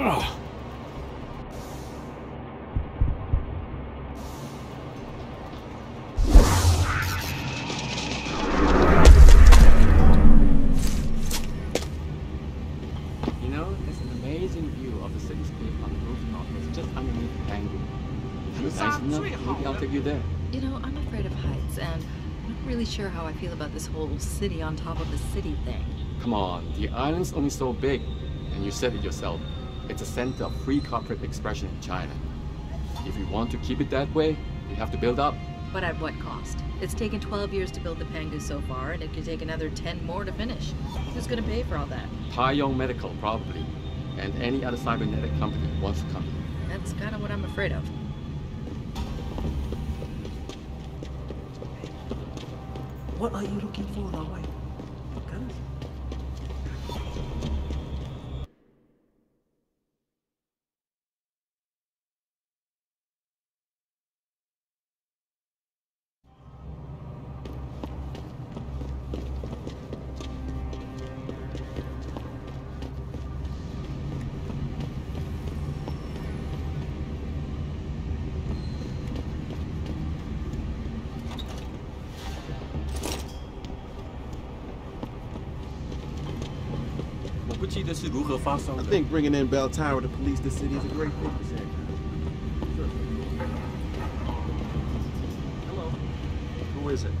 Ugh. You know, there's an amazing view of the cityscape on the rooftop. It's just underneath the angle. If you're nice enough, maybe I'll take you there. You know, I'm afraid of heights, and I'm not really sure how I feel about this whole city on top of the city thing. Come on, the island's only so big, and you said it yourself. It's a center of free corporate expression in China. If we want to keep it that way, we have to build up. But at what cost? It's taken 12 years to build the Pangu so far, and it could take another 10 more to finish. Who's gonna pay for all that? Taiyong Medical, probably. And any other cybernetic company wants to come in. That's kind of what I'm afraid of. What are you looking for, Lao Wei? Guns? I think bringing in Bell Tower to police the city is a great thing for San. Hello. Who is it?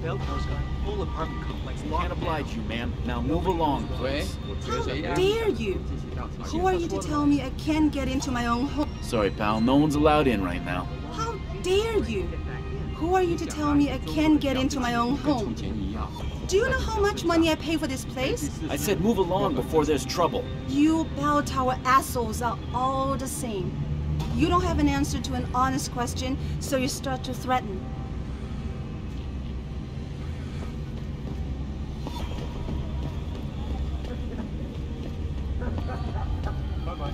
Bell Tower's got a whole apartment complex. Can't oblige you, ma'am. Now move along, please. How dare you? Who are you to tell me I can't get into my own home? Sorry, pal. No one's allowed in right now. How dare you? Who are you to tell me I can't get into my own home? Do you know how much money I pay for this place? I said move along before there's trouble. You Bell Tower assholes are all the same. You don't have an answer to an honest question, so you start to threaten. Bye-bye.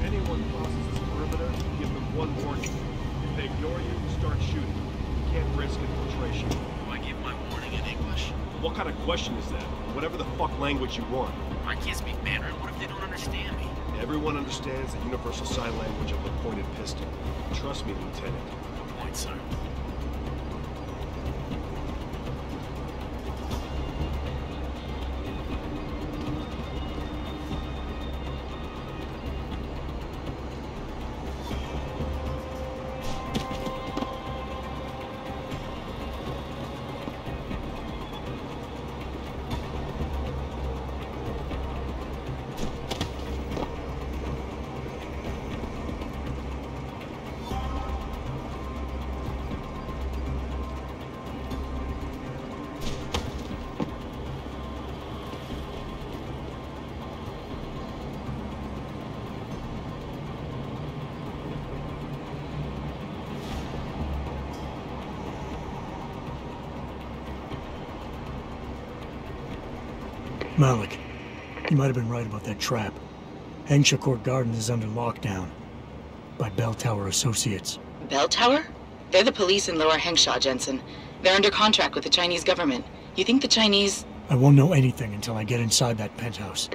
Anyone crosses this perimeter, give them one warning. If they ignore you, start shooting. You can't risk infiltration. Do I give my warning in English? What kind of question is that? Whatever the fuck language you want. I can't speak Mandarin. What if they don't understand me? Everyone understands the universal sign language of the pointed pistol. Trust me, Lieutenant. Good point, sir. Malik, you might have been right about that trap. Hengsha Court Garden is under lockdown by Bell Tower Associates. Bell Tower? They're the police in Lower Hengsha, Jensen. They're under contract with the Chinese government. You think the Chinese... I won't know anything until I get inside that penthouse.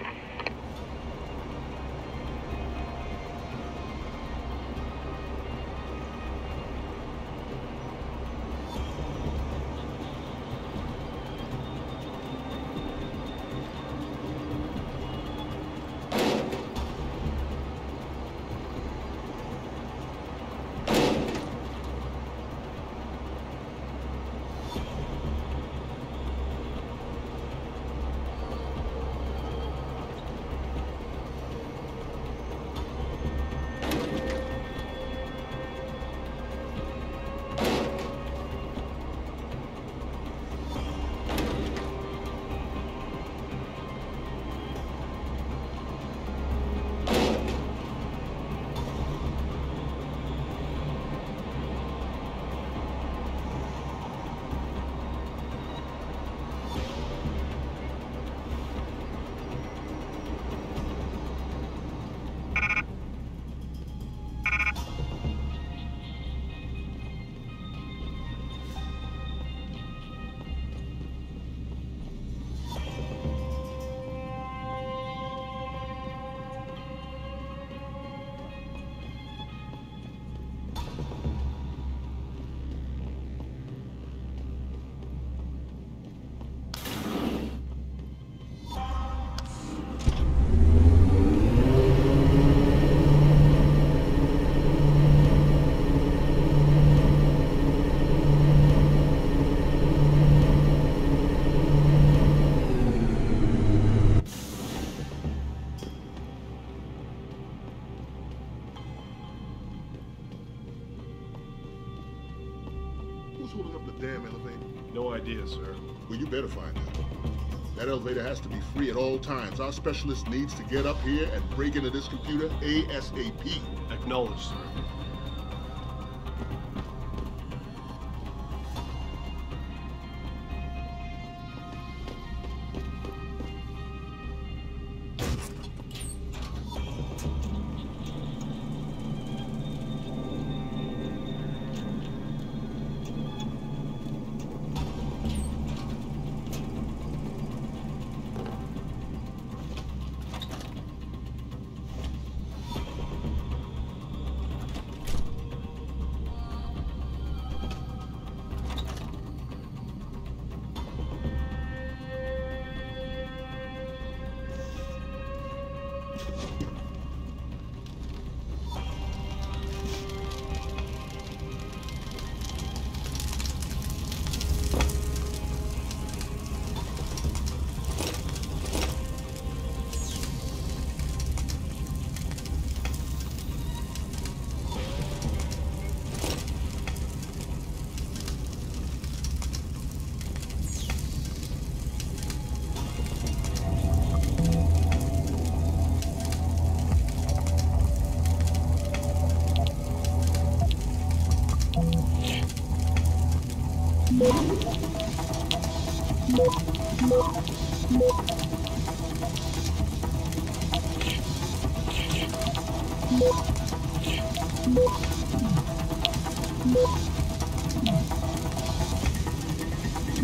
damn elevator? No idea, sir. Well, you better find out. That elevator has to be free at all times. Our specialist needs to get up here and break into this computer ASAP. Acknowledged, sir.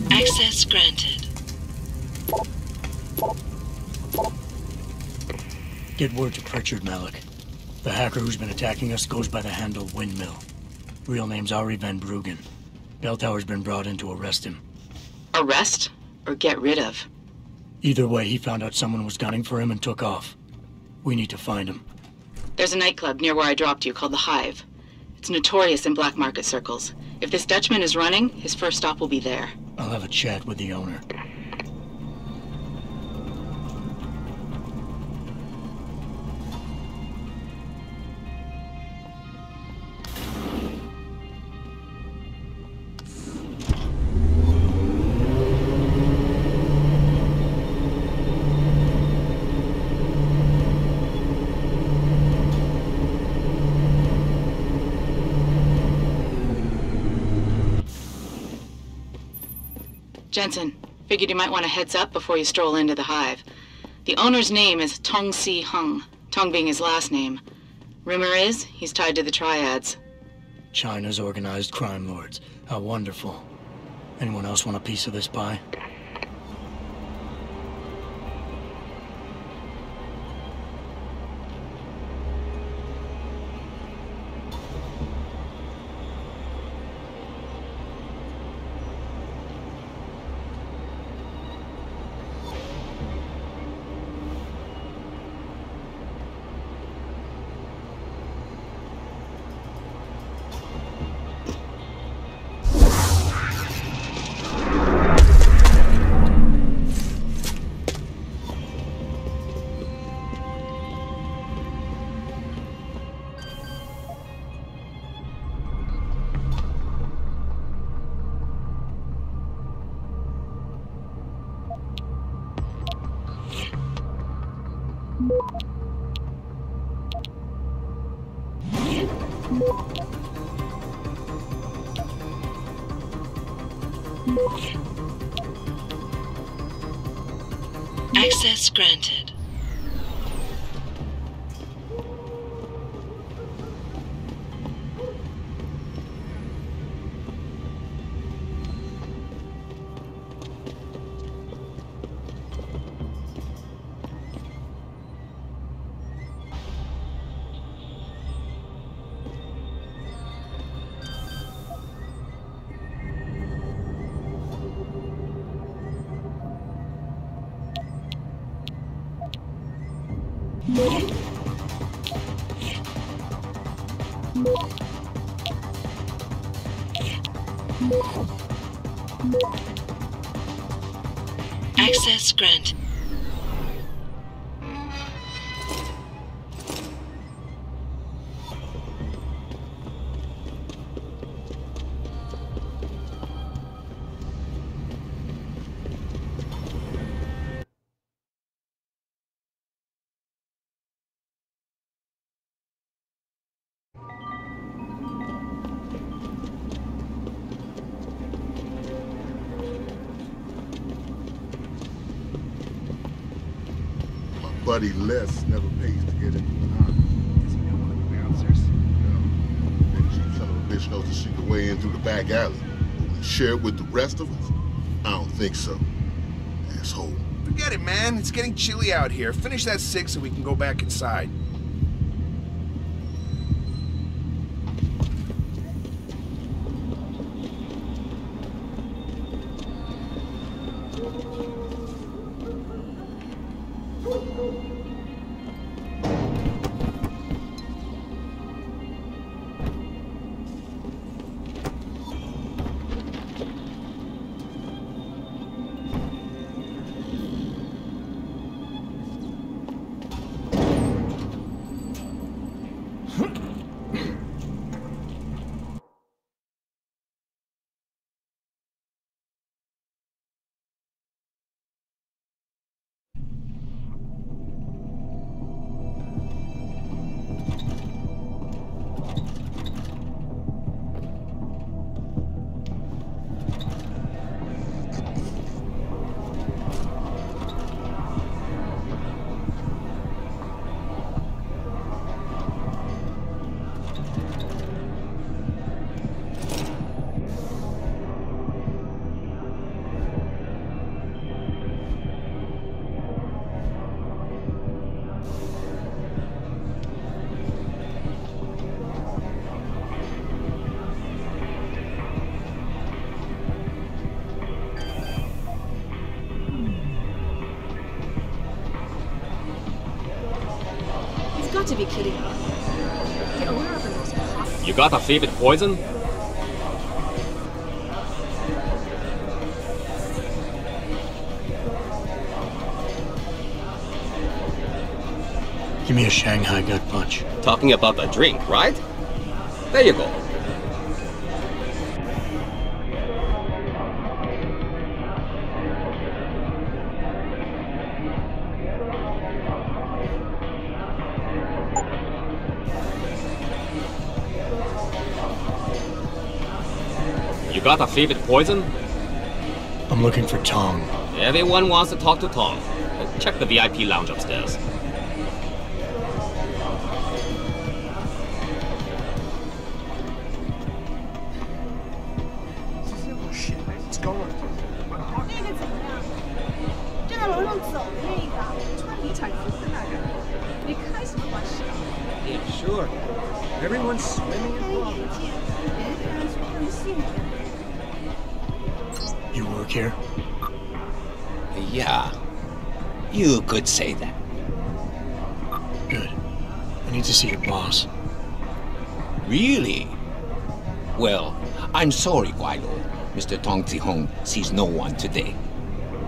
Access granted. Get word to Pritchard, Malik. The hacker who's been attacking us goes by the handle Windmill. Real name's Ari Van Bruggen. Bell Tower's been brought in to arrest him. Arrest or get rid of? Either way, he found out someone was gunning for him and took off. We need to find him. There's a nightclub near where I dropped you called the Hive. It's notorious in black market circles. If this Dutchman is running, his first stop will be there. I'll have a chat with the owner. Jensen, figured you might want a heads up before you stroll into the Hive. The owner's name is Tong Si Hung, Tong being his last name. Rumor is, he's tied to the Triads. China's organized crime lords. How wonderful. Anyone else want a piece of this pie? Access granted. Access granted. Buddy Les never pays to get into the house. Does he know quick bouncers? No. That cheap son of a bitch knows to sneak a way in through the back alley. Will he share it with the rest of us? I don't think so. Asshole. Forget it, man. It's getting chilly out here. Finish that cig so we can go back inside. To be kidding me. The owner of the most popular... You got a favorite poison? Give me a Shanghai gut punch. Talking about a drink, right? There you go. You got a favorite poison? I'm looking for Tong. Everyone wants to talk to Tong. Check the VIP lounge upstairs. Oh shit, what's going on? 那个怎么样？站在楼上走的那个，穿迷彩服的那个，你开什么玩笑？ Yeah, sure. Everyone's swimming in 开 water. 眼界，人看上去更幸福。 You work here? Yeah. You could say that. Good. I need to see your boss. Really? Well, I'm sorry, Guido. Mr. Tong Zihong sees no one today.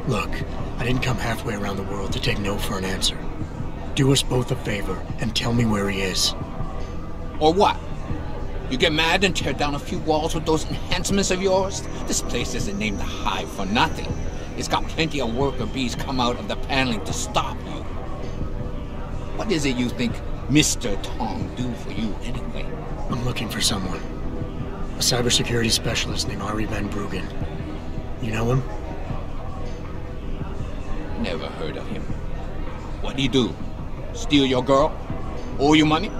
Look, I didn't come halfway around the world to take no for an answer. Do us both a favor and tell me where he is. Or what? You get mad and tear down a few walls with those enhancements of yours? This place isn't named the Hive for nothing. It's got plenty of worker bees come out of the paneling to stop you. What is it you think Mr. Tong do for you anyway? I'm looking for someone. A cybersecurity specialist named Ari Van Bruggen. You know him? Never heard of him. What'd he do? Steal your girl? Owe you money?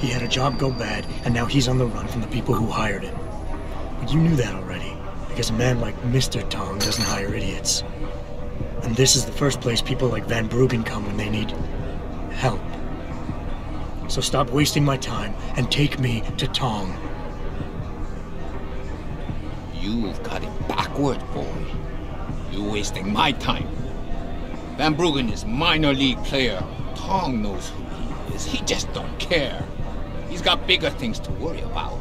He had a job go bad, and now he's on the run from the people who hired him. But you knew that already, because a man like Mr. Tong doesn't hire idiots. And this is the first place people like Van Bruggen come when they need help. So stop wasting my time and take me to Tong. You've got it backward, boy. You're wasting my time. Van Bruggen is minor league player. Tong knows who he is. He just don't care. He's got bigger things to worry about.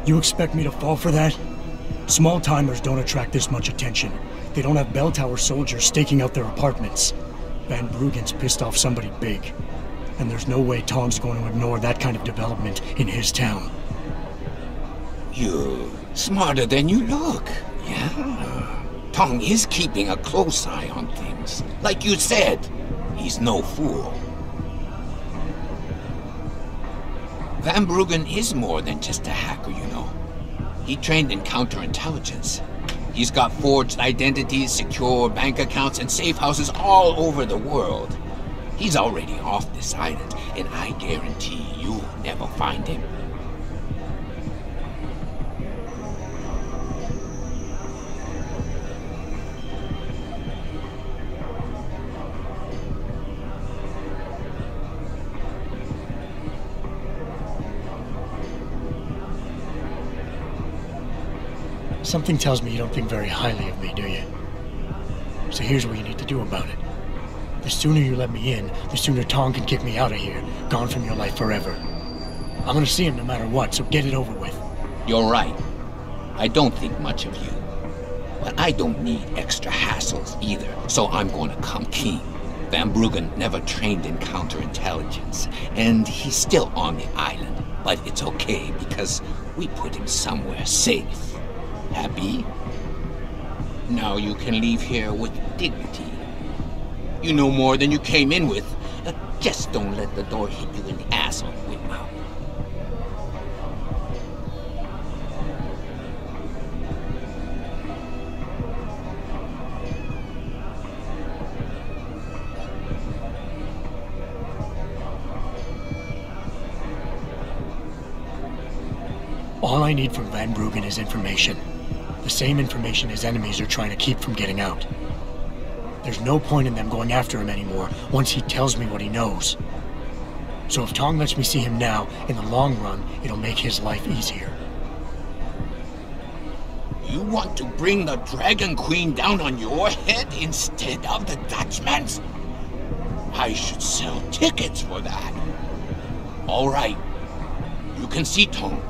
You expect me to fall for that? Small-timers don't attract this much attention. They don't have bell tower soldiers staking out their apartments. Van Bruggen's pissed off somebody big. And there's no way Tong's going to ignore that kind of development in his town. You're smarter than you look, yeah? Tong is keeping a close eye on things. Like you said, He's no fool. Van Bruggen is more than just a hacker, you know. He trained in counterintelligence. He's got forged identities, secure bank accounts, and safe houses all over the world. He's already off this island, and I guarantee you'll never find him. Something tells me you don't think very highly of me, do you? So here's what you need to do about it. The sooner you let me in, the sooner Tong can kick me out of here, gone from your life forever. I'm gonna see him no matter what, so get it over with. You're right. I don't think much of you. But I don't need extra hassles either, so I'm going to come clean. Van Bruggen never trained in counterintelligence, and he's still on the island. But it's okay, because we put him somewhere safe. Happy? Now you can leave here with dignity. You know more than you came in with. Just don't let the door hit you in the ass on the way out. All I need from Van Bruggen is information. The same information his enemies are trying to keep from getting out. There's no point in them going after him anymore once he tells me what he knows. So if Tong lets me see him now, in the long run, it'll make his life easier. You want to bring the Dragon Queen down on your head instead of the Dutchman's? I should sell tickets for that. All right. You can see Tong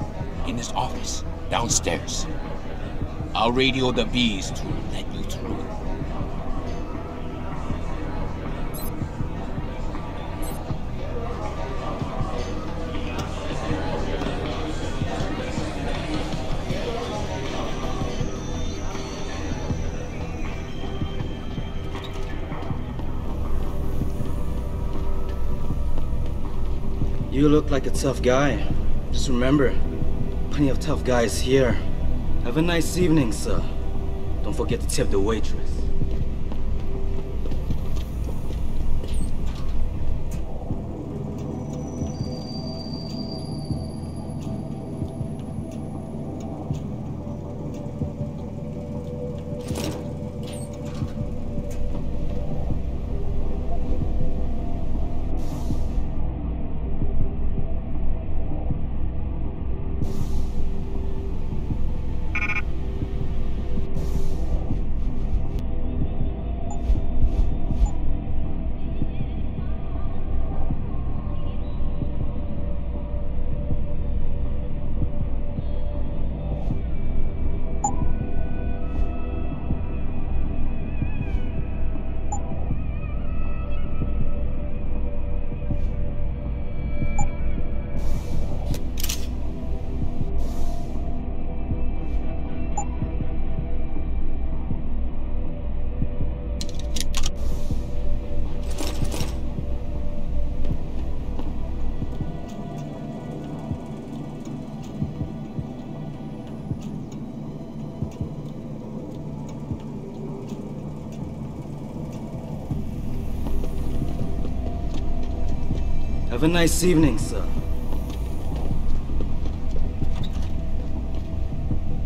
in his office downstairs. I'll radio the bees to let you through. You look like a tough guy. Just remember, plenty of tough guys here. Have a nice evening, sir. Don't forget to tip the waitress. Have a nice evening, sir.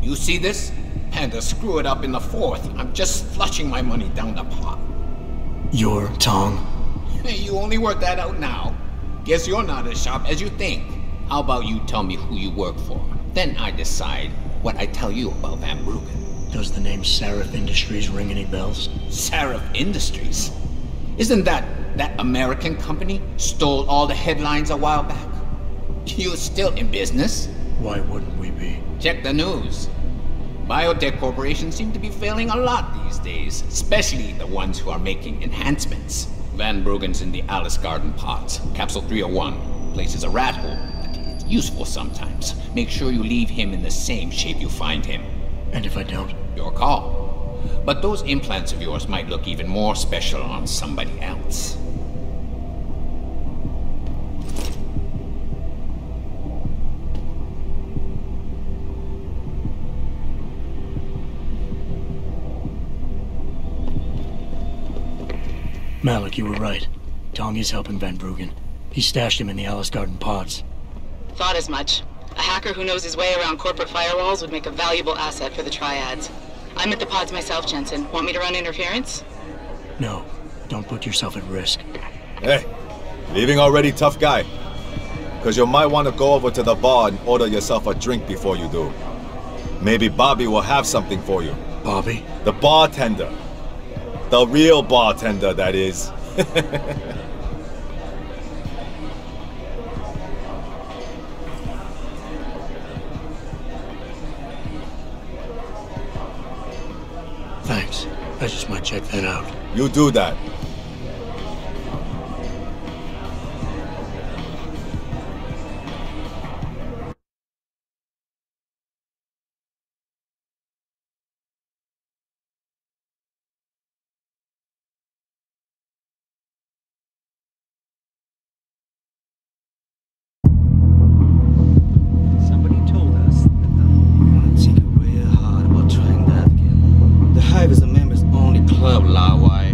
You see this? And to screw it up in the fourth, I'm just flushing my money down the pot. You're Tong? You only work that out now. Guess you're not as sharp as you think. How about you tell me who you work for? Then I decide what I tell you about Van Bruggen. Does the name Seraph Industries ring any bells? Seraph Industries? Isn't that American company stole all the headlines a while back? You're still in business? Why wouldn't we be? Check the news. Biotech corporations seem to be failing a lot these days, especially the ones who are making enhancements. Van Bruggen's in the Alice Garden pods. Capsule 301. Place is a rat hole, but it's useful sometimes. Make sure you leave him in the same shape you find him. And if I don't? Your call. But those implants of yours might look even more special on somebody else. Malik, you were right. Tong is helping Van Bruggen. He stashed him in the Alice Garden pods. Thought as much. A hacker who knows his way around corporate firewalls would make a valuable asset for the triads. I'm at the pods myself, Jensen. Want me to run interference? No. Don't put yourself at risk. Hey, leaving already, tough guy? Because you might want to go over to the bar and order yourself a drink before you do. Maybe Bobby will have something for you. Bobby? The bartender. The real bartender, that is. Thanks. I just might check that out. You do that. Somebody told us that I want to think real hard about trying that again. The Hive is a members-only club, Lawai.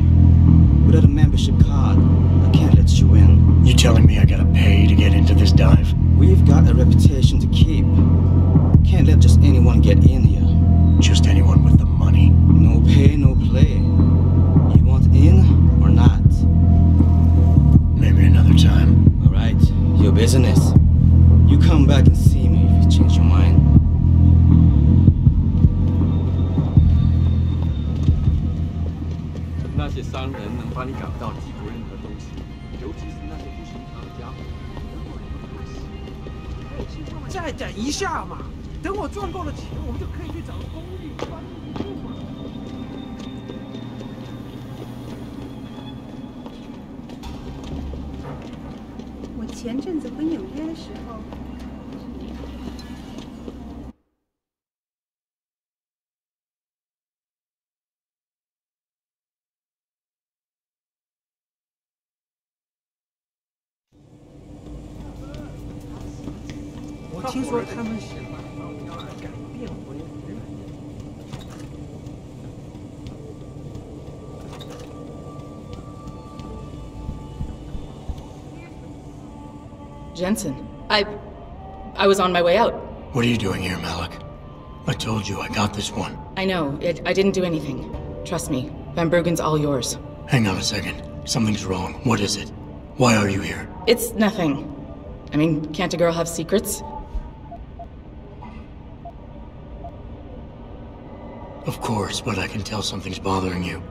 Without a membership card, I can't let you in. You telling me I gotta pay to get into this dive? We've got a reputation to keep. Can't let just anyone get in here. Just anyone with the money? No pay, no play. You want in or not? Maybe another time. All right, your business. You come back and see me if you change your mind. 那些商人能把你赶到几乎任何东西，尤其是那些不寻常的家伙。再等一下嘛，等我赚够了钱，我们就可以去找个公寓搬入住嘛。我前阵子回纽约的时候，我听说他们想要改变回原来。Jensen, I was on my way out. What are you doing here, Malik? I told you I got this one. I know. I didn't do anything. Trust me. Van Bruggen's all yours. Hang on a second. Something's wrong. What is it? Why are you here? It's nothing. I mean, can't a girl have secrets? Of course, but I can tell something's bothering you.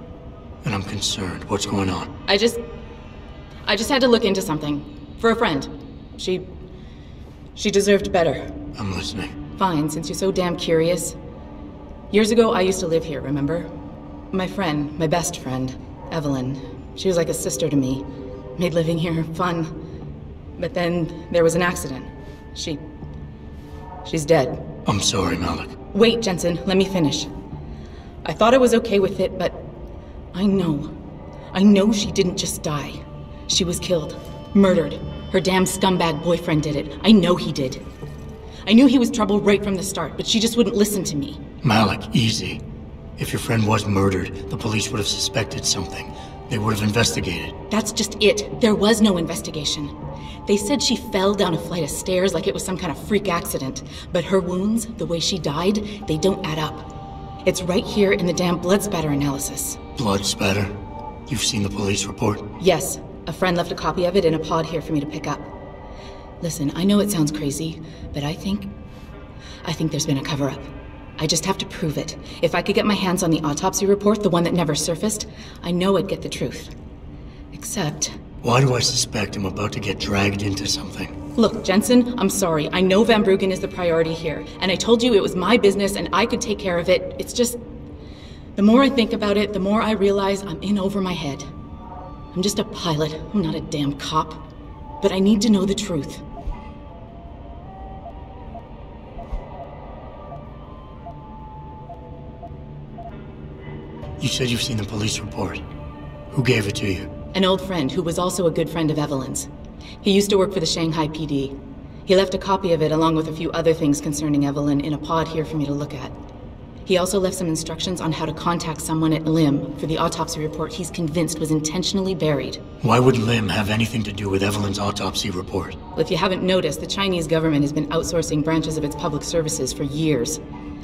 And I'm concerned. What's going on? I just had to look into something. For a friend. She deserved better. I'm listening. Fine, since you're so damn curious. Years ago, I used to live here, remember? My friend, my best friend, Evelyn. She was like a sister to me. Made living here fun. But then there was an accident. She's dead. I'm sorry, Malik. Wait, Jensen, let me finish. I thought I was okay with it, but I know she didn't just die. She was killed. Murdered. Her damn scumbag boyfriend did it. I know he did. I knew he was trouble right from the start, but she just wouldn't listen to me. Malik, easy. If your friend was murdered, the police would have suspected something. They would have investigated. That's just it. There was no investigation. They said she fell down a flight of stairs like it was some kind of freak accident. But her wounds, the way she died, they don't add up. It's right here in the damn blood spatter analysis. Blood spatter? You've seen the police report? Yes. A friend left a copy of it in a pod here for me to pick up. Listen, I know it sounds crazy, but I think there's been a cover-up. I just have to prove it. If I could get my hands on the autopsy report, the one that never surfaced, I know I'd get the truth. Except... Why do I suspect I'm about to get dragged into something? Look, Jensen, I'm sorry. I know Van Bruggen is the priority here, and I told you it was my business and I could take care of it. It's just... The more I think about it, the more I realize I'm in over my head. I'm just a pilot. I'm not a damn cop. But I need to know the truth. You said you've seen the police report. Who gave it to you? An old friend who was also a good friend of Evelyn's. He used to work for the Shanghai PD. He left a copy of it along with a few other things concerning Evelyn in a pod here for me to look at. He also left some instructions on how to contact someone at Lim for the autopsy report he's convinced was intentionally buried. Why would Lim have anything to do with Evelyn's autopsy report? Well, if you haven't noticed, the Chinese government has been outsourcing branches of its public services for years.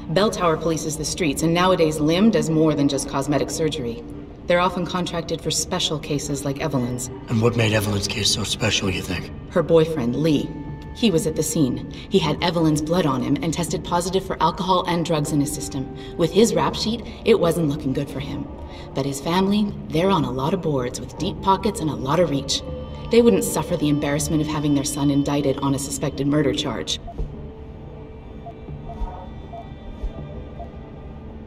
Bell Tower polices the streets, and nowadays Lim does more than just cosmetic surgery. They're often contracted for special cases like Evelyn's. And what made Evelyn's case so special, you think? Her boyfriend, Lee. He was at the scene. He had Evelyn's blood on him and tested positive for alcohol and drugs in his system. With his rap sheet, it wasn't looking good for him. But his family, they're on a lot of boards with deep pockets and a lot of reach. They wouldn't suffer the embarrassment of having their son indicted on a suspected murder charge.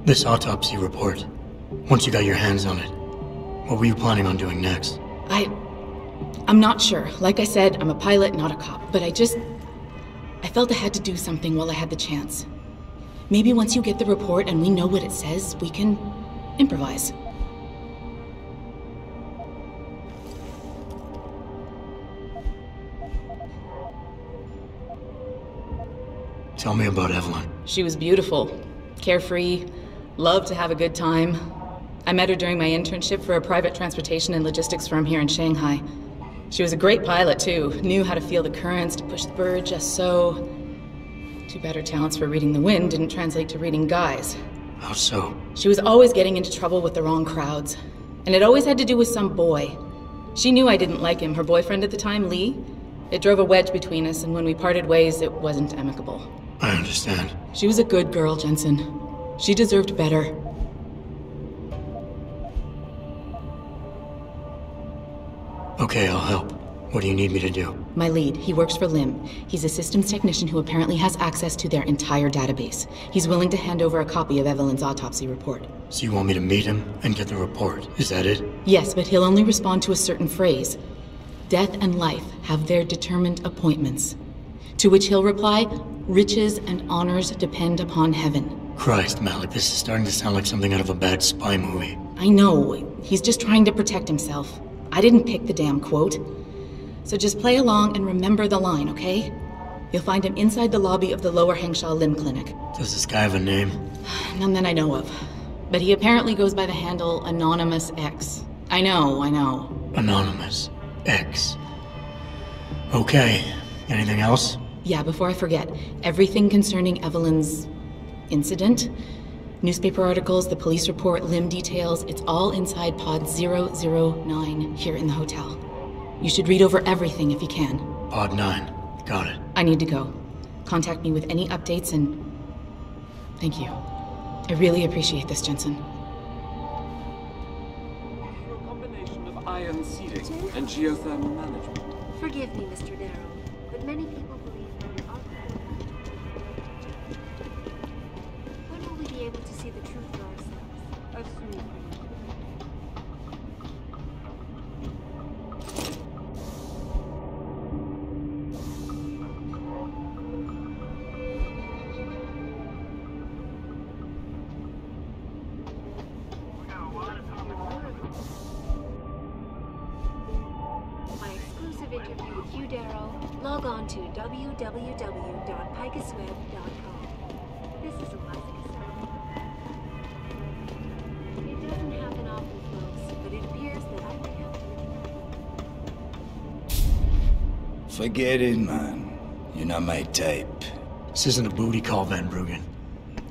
This autopsy report, once you got your hands on it, what were you planning on doing next? I'm not sure. Like I said, I'm a pilot, not a cop. But I felt I had to do something while I had the chance. Maybe once you get the report and we know what it says, we can improvise. Tell me about Evelyn. She was beautiful, carefree, loved to have a good time. I met her during my internship for a private transportation and logistics firm here in Shanghai. She was a great pilot, too. Knew how to feel the currents, to push the bird just so. Too bad her talents for reading the wind didn't translate to reading guys. How so? She was always getting into trouble with the wrong crowds. And it always had to do with some boy. She knew I didn't like him. Her boyfriend at the time, Lee. It drove a wedge between us, and when we parted ways, it wasn't amicable. I understand. She was a good girl, Jensen. She deserved better. Okay, I'll help. What do you need me to do? My lead, he works for Lim. He's a systems technician who apparently has access to their entire database. He's willing to hand over a copy of Evelyn's autopsy report. So you want me to meet him and get the report? Is that it? Yes, but he'll only respond to a certain phrase. Death and life have their determined appointments. To which he'll reply, riches and honors depend upon heaven. Christ, Malik, this is starting to sound like something out of a bad spy movie. I know. He's just trying to protect himself. I didn't pick the damn quote. So just play along and remember the line, okay? You'll find him inside the lobby of the Lower Hengsha Lim Clinic. Does this guy have a name? None that I know of. But he apparently goes by the handle Anonymous X. I know. Anonymous X. Okay. Anything else? Yeah, before I forget, everything concerning Evelyn's incident, newspaper articles, the police report, Lim details, it's all inside pod 009 here in the hotel. You should read over everything if you can. Pod 9. Got it. I need to go. Contact me with any updates and... Thank you. I really appreciate this, Jensen. A combination of iron seeding and geothermal management. Forgive me, Mr. Darrow, but many people believe that we are correct. When will we be able to see the truth for ourselves? As soon as we log on to www.picusweb.com. This is Eliza Cassell. It doesn't happen often, folks, but it appears that I might have to. Forget it, man. You're not my type. This isn't a booty call, Van Bruggen.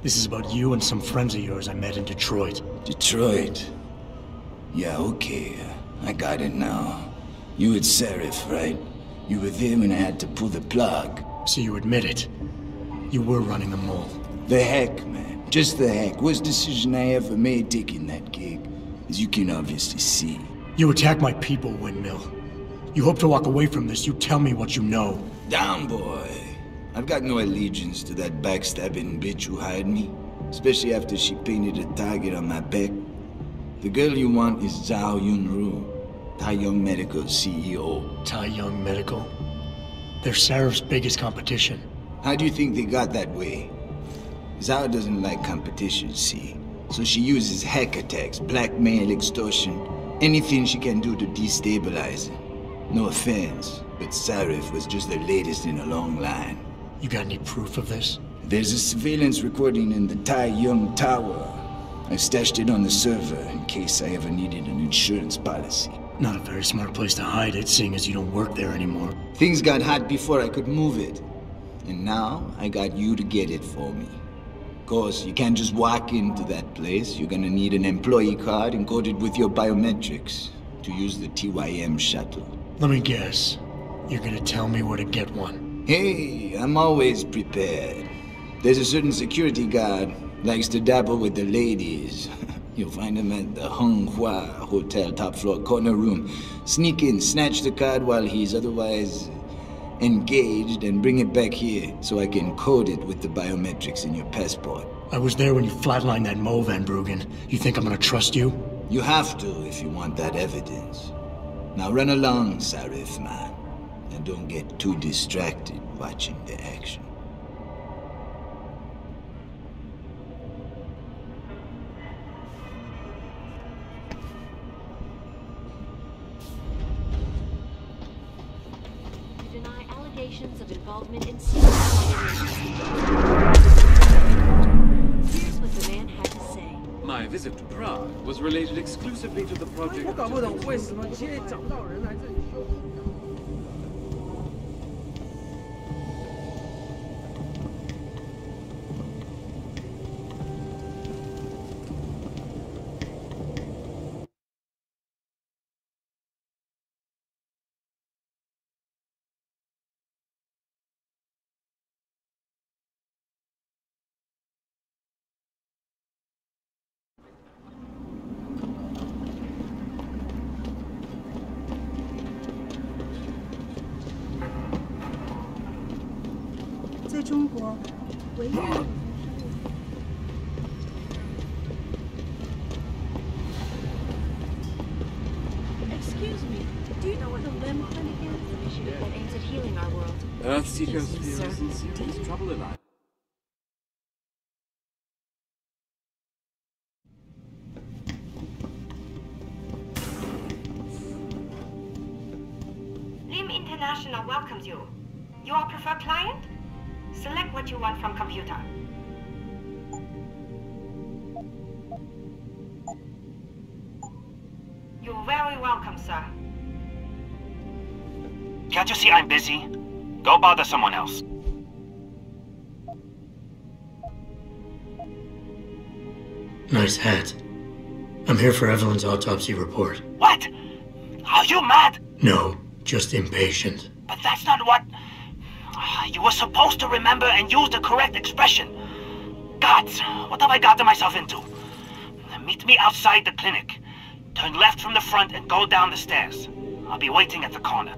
This is about you and some friends of yours I met in Detroit. Detroit? Yeah, okay. I got it now. You with Serif, right? You were there when I had to pull the plug. So you admit it. You were running a mole. The heck, man. Just the heck. Worst decision I ever made taking that gig. As you can obviously see. You attack my people, Windmill. You hope to walk away from this. You tell me what you know. Down, boy. I've got no allegiance to that backstabbing bitch who hired me. Especially after she painted a target on my back. The girl you want is Zhao Yunru. Taiyang Medical CEO. Taiyang Medical? They're Sarif's biggest competition. How do you think they got that way? Zhao doesn't like competition, see? So she uses hack attacks, blackmail, extortion, anything she can do to destabilize it. No offense, but Sarif was just the latest in a long line. You got any proof of this? There's a surveillance recording in the Tai Yong Tower. I stashed it on the server in case I ever needed an insurance policy. Not a very smart place to hide it, seeing as you don't work there anymore. Things got hot before I could move it. And now, I got you to get it for me. Of course, you can't just walk into that place. You're gonna need an employee card encoded with your biometrics to use the TYM shuttle. Let me guess. You're gonna tell me where to get one. Hey, I'm always prepared. There's a certain security guard, likes to dabble with the ladies. You'll find him at the Hung Hua Hotel top floor corner room. Sneak in, snatch the card while he's otherwise engaged, and bring it back here so I can code it with the biometrics in your passport. I was there when you flatlined that Mo Van Bruggen. You think I'm gonna trust you? You have to if you want that evidence. Now run along, Sarif man, and don't get too distracted watching the action. Of involvement in secret Here's what the man had to say. My visit to Prague was related exclusively to the project. 我搞不懂为什么今天找不到人来这里修。 在中国，唯一。 Excuse me, do you know where the limb clinic is? An initiative that aims at healing our world. Earthseekers Excuse me, feel sir. in serious trouble alive. Lim International welcomes you. You are preferred client? Select what you want from computer. You're very welcome, sir. Can't you see I'm busy? Go bother someone else. Nice hat. I'm here for Evelyn's autopsy report. What? Are you mad? No, just impatient. But that's not what... You were supposed to remember and use the correct expression. Gods, what have I gotten myself into? Meet me outside the clinic. Turn left from the front and go down the stairs. I'll be waiting at the corner.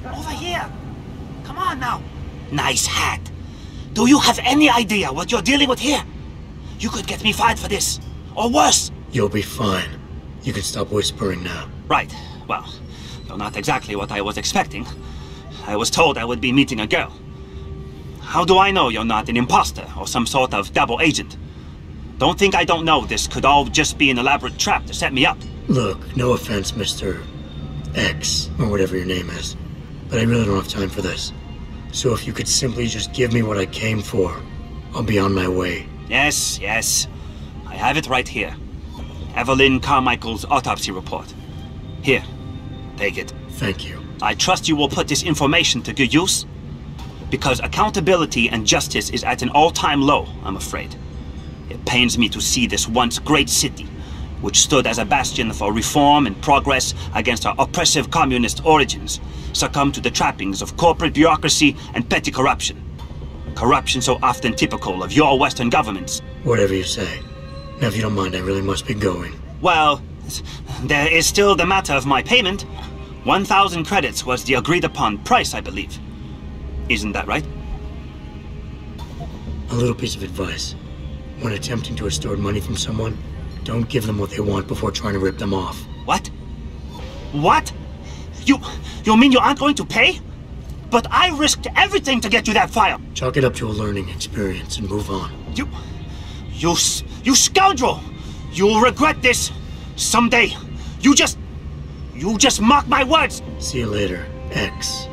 Over here! Come on now! Nice hat. Do you have any idea what you're dealing with here? You could get me fired for this. Or worse. You'll be fine. You can stop whispering now. Right. Well, you're not exactly what I was expecting. I was told I would be meeting a girl. How do I know you're not an imposter or some sort of double agent? Don't think I don't know this could all just be an elaborate trap to set me up. Look, no offense, Mr. X, or whatever your name is, but I really don't have time for this. So if you could simply just give me what I came for, I'll be on my way. Yes, yes. I have it right here. Evelyn Carmichael's autopsy report. Here, take it. Thank you. I trust you will put this information to good use, because accountability and justice is at an all-time low, I'm afraid. It pains me to see this once great city, which stood as a bastion for reform and progress against our oppressive communist origins, succumb to the trappings of corporate bureaucracy and petty corruption. Corruption so often typical of your Western governments. Whatever you say. Now, if you don't mind, I really must be going. Well, there is still the matter of my payment. 1,000 credits was the agreed-upon price, I believe. Isn't that right? A little piece of advice. When attempting to extort money from someone, don't give them what they want before trying to rip them off. What? What? You mean you aren't going to pay? But I risked everything to get you that file. Chalk it up to a learning experience and move on. You scoundrel! You'll regret this someday. You just mark my words. See you later, X.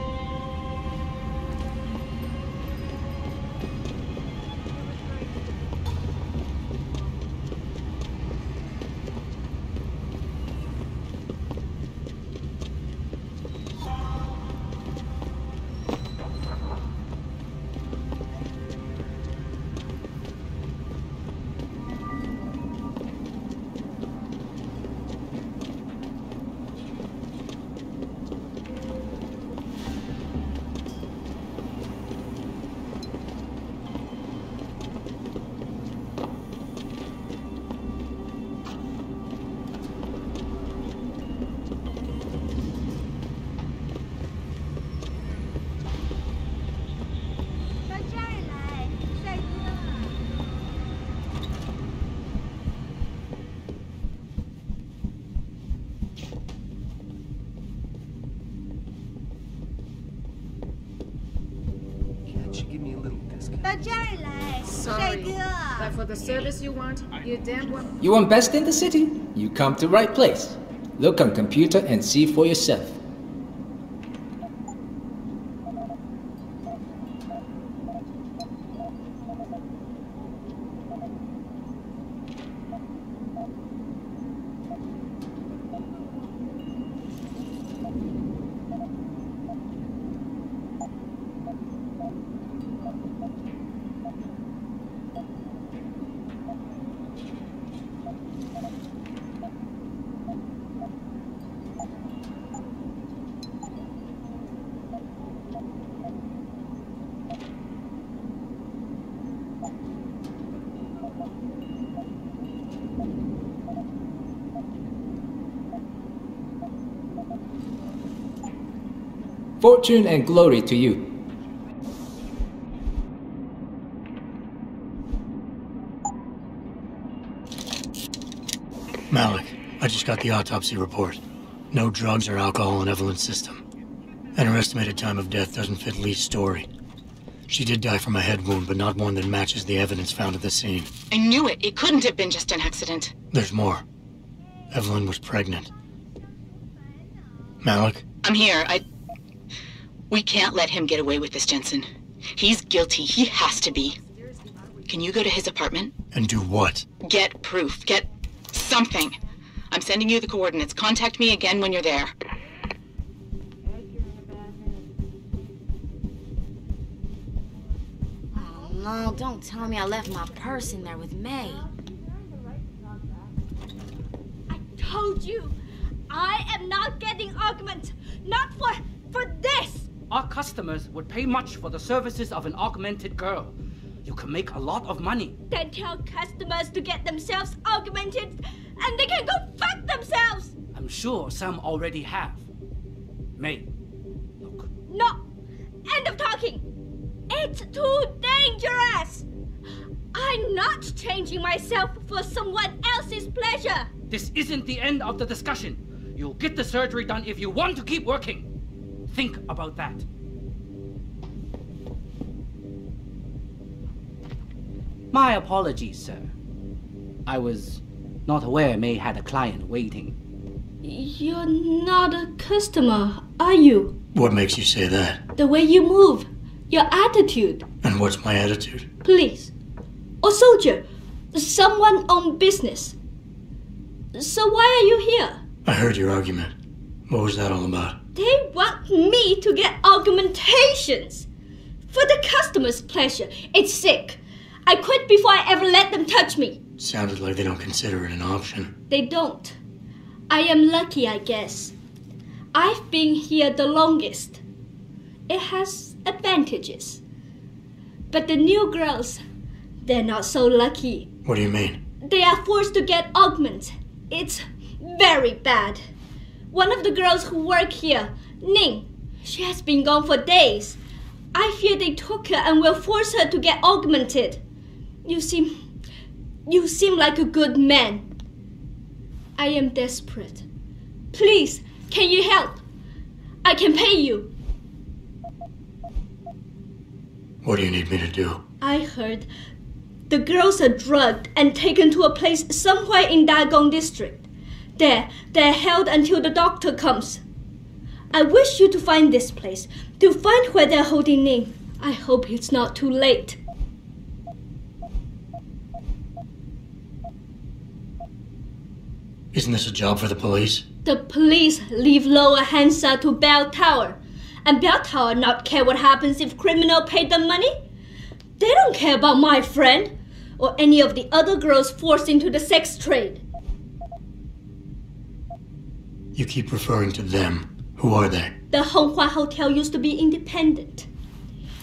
Sorry, but for the service you want, you damn well. You invest in the city, you come to right place. Look on computer and see for yourself. Fortune and glory to you. Malik, I just got the autopsy report. No drugs or alcohol in Evelyn's system. And her estimated time of death doesn't fit Lee's story. She did die from a head wound, but not one that matches the evidence found at the scene. I knew it. It couldn't have been just an accident. There's more. Evelyn was pregnant. Malik? I'm here. We can't let him get away with this, Jensen. He's guilty. He has to be. Can you go to his apartment? And do what? Get proof. Get something. I'm sending you the coordinates. Contact me again when you're there. Oh, no, don't tell me I left my purse in there with May. I told you, I am not getting augment. Not for this. Our customers would pay much for the services of an augmented girl. You can make a lot of money. Then tell customers to get themselves augmented and they can go fuck themselves. I'm sure some already have. May, look. No. End of talking. It's too dangerous. I'm not changing myself for someone else's pleasure. This isn't the end of the discussion. You'll get the surgery done if you want to keep working. Think about that. My apologies, sir. I was not aware May had a client waiting. You're not a customer, are you? What makes you say that? The way you move, your attitude. And what's my attitude? Police. Or soldier. Someone on business. So why are you here? I heard your argument. What was that all about? They want me to get augmentations. For the customer's pleasure. It's sick. I quit before I ever let them touch me. Sounded like they don't consider it an option. They don't. I am lucky, I guess. I've been here the longest. It has advantages. But the new girls, they're not so lucky. What do you mean? They are forced to get augments. It's very bad. One of the girls who work here, Ning, she has been gone for days. I fear they took her and will force her to get augmented. You seem like a good man. I am desperate. Please, can you help? I can pay you. What do you need me to do? I heard the girls are drugged and taken to a place somewhere in Dagong district. There, they're held until the doctor comes. I wish you to find this place, to find where they're holding Ning. I hope it's not too late. Isn't this a job for the police? The police leave Lower Hansa to Bell Tower. And Bell Tower not care what happens if criminal pay them money? They don't care about my friend or any of the other girls forced into the sex trade. You keep referring to them. Who are they? The Honghua Hotel used to be independent.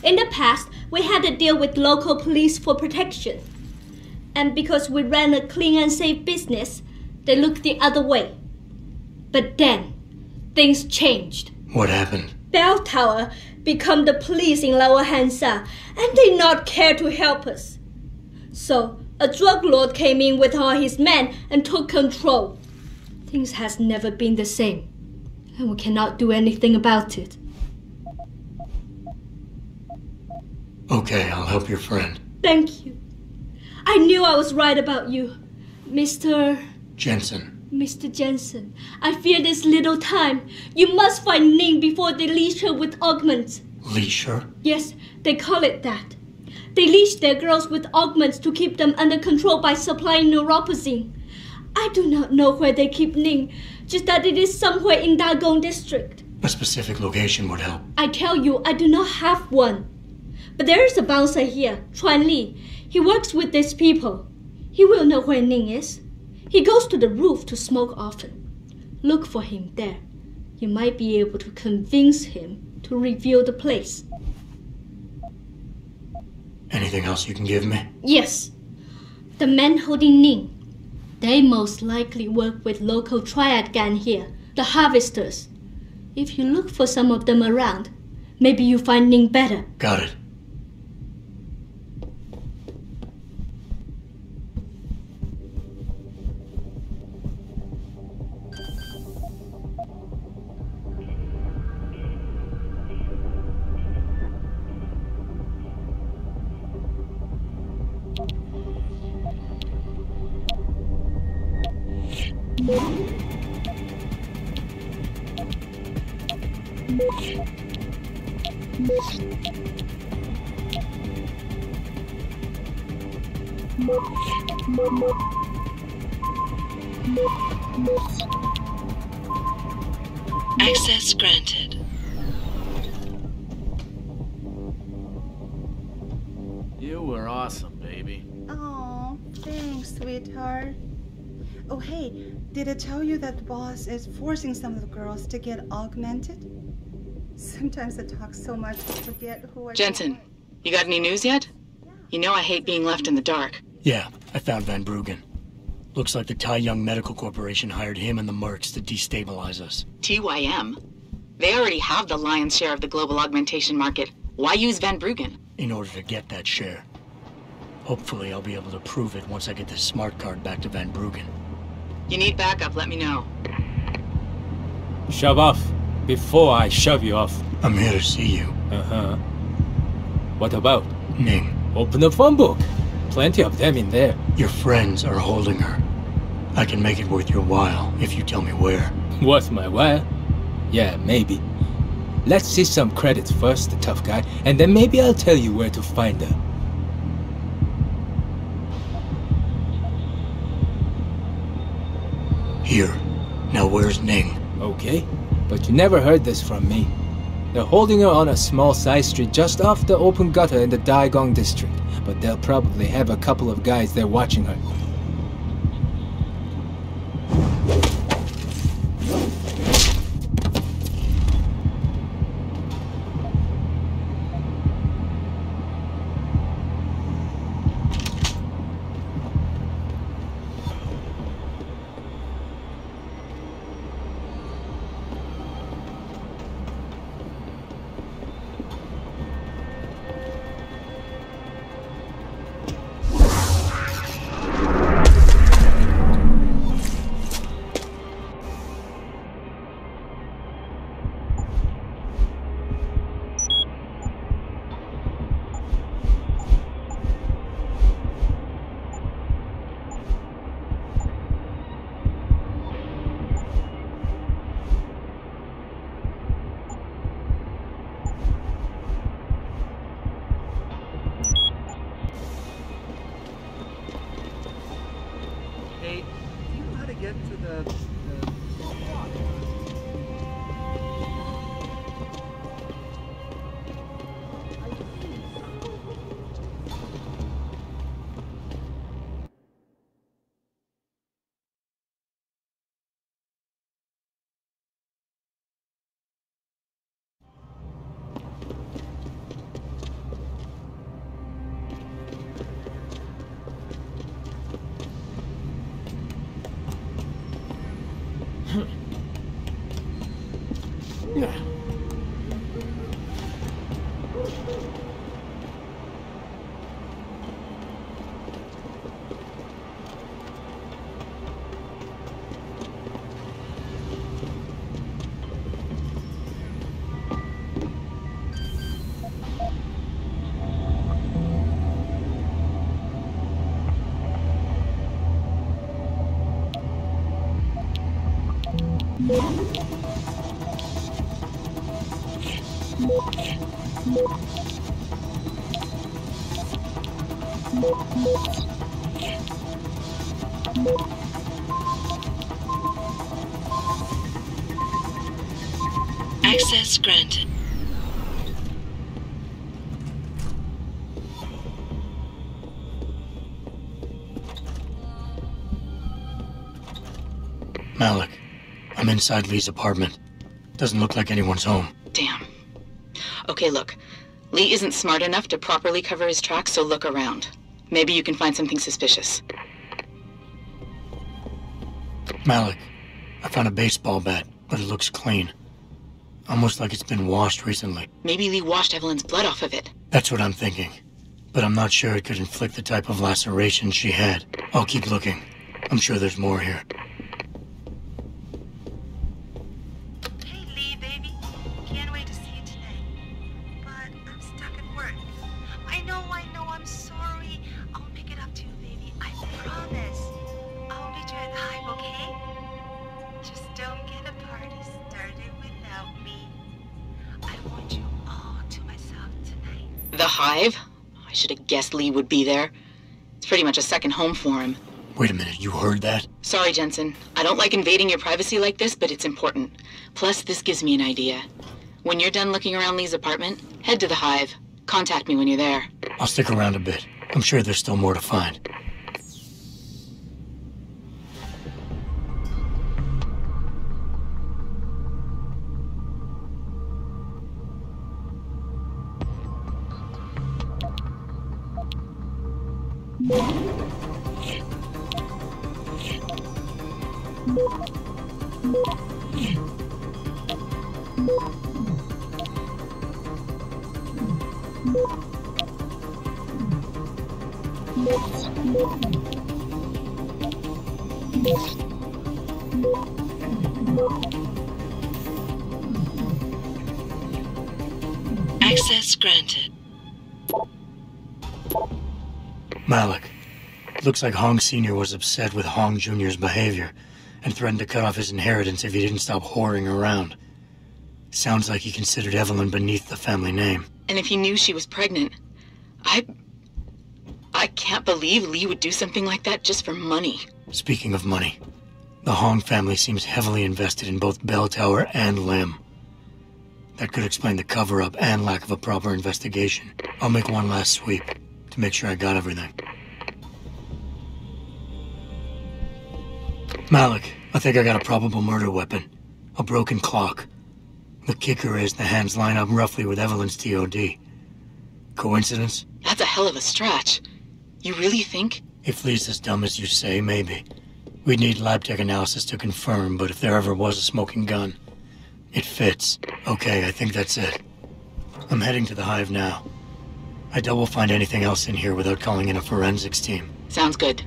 In the past, we had to deal with local police for protection. And because we ran a clean and safe business, they looked the other way. But then, things changed. What happened? Bell Tower become the police in Lower Hansa, and they not care to help us. So, a drug lord came in with all his men and took control. Things has never been the same, and we cannot do anything about it. Okay, I'll help your friend. Thank you. I knew I was right about you, Mr. Jensen. Mr. Jensen, I fear this little time. You must find Ning before they leash her with augments. Leash her? Yes, they call it that. They leash their girls with augments to keep them under control by supplying neuropozyne. I do not know where they keep Ning, just that it is somewhere in Dagong district. A specific location would help. I tell you, I do not have one. But there is a bouncer here, Chuan Li. He works with these people. He will know where Ning is. He goes to the roof to smoke often. Look for him there. You might be able to convince him to reveal the place. Anything else you can give me? Yes. The men holding Ning. They most likely work with local triad gang here, the harvesters. If you look for some of them around, maybe you find Ning better. Got it. Access granted. You were awesome, baby. Oh, thanks, sweetheart. Oh, hey, did I tell you that the boss is forcing some of the girls to get augmented? Sometimes I talk so much I forget who I... Jensen, you got any news yet? You know I hate being left in the dark. Yeah, I found Van Bruggen. Looks like the Tai Young Medical Corporation hired him and the Mercs to destabilize us. TYM? They already have the lion's share of the global augmentation market. Why use Van Bruggen? In order to get that share. Hopefully I'll be able to prove it once I get this smart card back to Van Bruggen. You need backup, let me know. Shove off, before I shove you off. I'm here to see you. Uh-huh. What about? Ning. Open the phone book. Plenty of them in there. Your friends are holding her. I can make it worth your while if you tell me where. Worth my while? Yeah, maybe. Let's see some credits first, the tough guy, and then maybe I'll tell you where to find her. Here. Now where's Ning? Okay, but you never heard this from me. They're holding her on a small side street just off the open gutter in the Daigong district, but they'll probably have a couple of guys there watching her. Access granted. Malik, I'm inside Lee's apartment. Doesn't look like anyone's home. Damn. Okay, look. Lee isn't smart enough to properly cover his tracks, so look around. Maybe you can find something suspicious. Malik, I found a baseball bat, but it looks clean. Almost like it's been washed recently. Maybe Lee washed Evelyn's blood off of it. That's what I'm thinking. But I'm not sure it could inflict the type of laceration she had. I'll keep looking. I'm sure there's more here. Hey, Lee, baby. Can't wait to see you today. But I'm stuck at work. I know, I'm sorry. I'll pick it up to you, baby. I promise. I'll meet you at the Hive, okay? Just don't get a party started without me. I want you all to myself tonight. The Hive? I should have guessed Lee would be there. It's pretty much a second home for him. Wait a minute, you heard that? Sorry, Jensen. I don't like invading your privacy like this, but it's important. Plus, this gives me an idea. When you're done looking around Lee's apartment, head to the Hive. Contact me when you're there. I'll stick around a bit. I'm sure there's still more to find. Access granted. Malik, looks like Hong Sr. was upset with Hong Jr.'s behavior and threatened to cut off his inheritance if he didn't stop whoring around. Sounds like he considered Evelyn beneath the family name. And if he knew she was pregnant, I can't believe Lee would do something like that just for money. Speaking of money, the Hong family seems heavily invested in both Bell Tower and Lim. That could explain the cover-up and lack of a proper investigation. I'll make one last sweep to make sure I got everything. Malik, I think I got a probable murder weapon. A broken clock. The kicker is the hands line up roughly with Evelyn's TOD. Coincidence? That's a hell of a stretch. You really think? If Lee's as dumb as you say, maybe. We'd need lab tech analysis to confirm, but if there ever was a smoking gun, it fits. Okay, I think that's it. I'm heading to the Hive now. I doubt we'll find anything else in here without calling in a forensics team. Sounds good.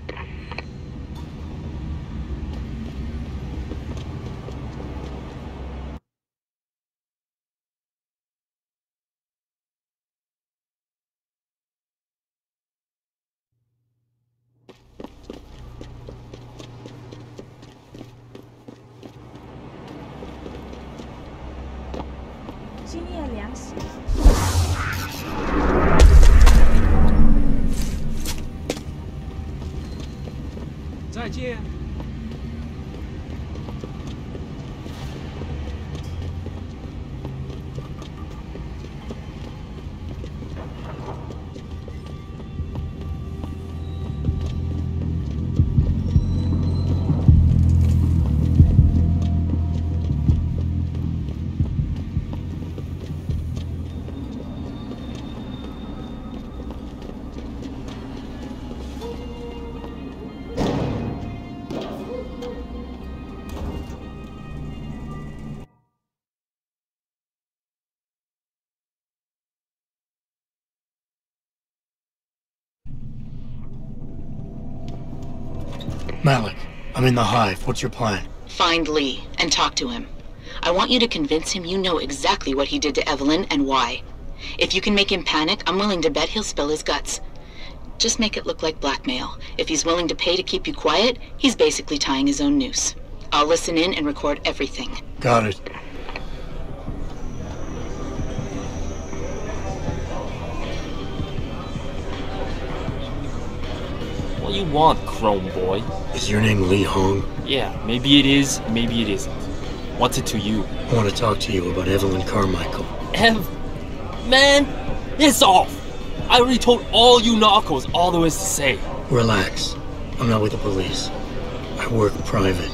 Malik, I'm in the hive. What's your plan? Find Lee and talk to him. I want you to convince him you know exactly what he did to Evelyn and why. If you can make him panic, I'm willing to bet he'll spill his guts. Just make it look like blackmail. If he's willing to pay to keep you quiet, he's basically tying his own noose. I'll listen in and record everything. Got it. What do you want, Chrome Boy? Is your name Lee Hong? Yeah, maybe it is, maybe it isn't. What's it to you? I want to talk to you about Evelyn Carmichael. Man, piss off! I already told all you narcos all there is to say. Relax. I'm not with the police. I work private.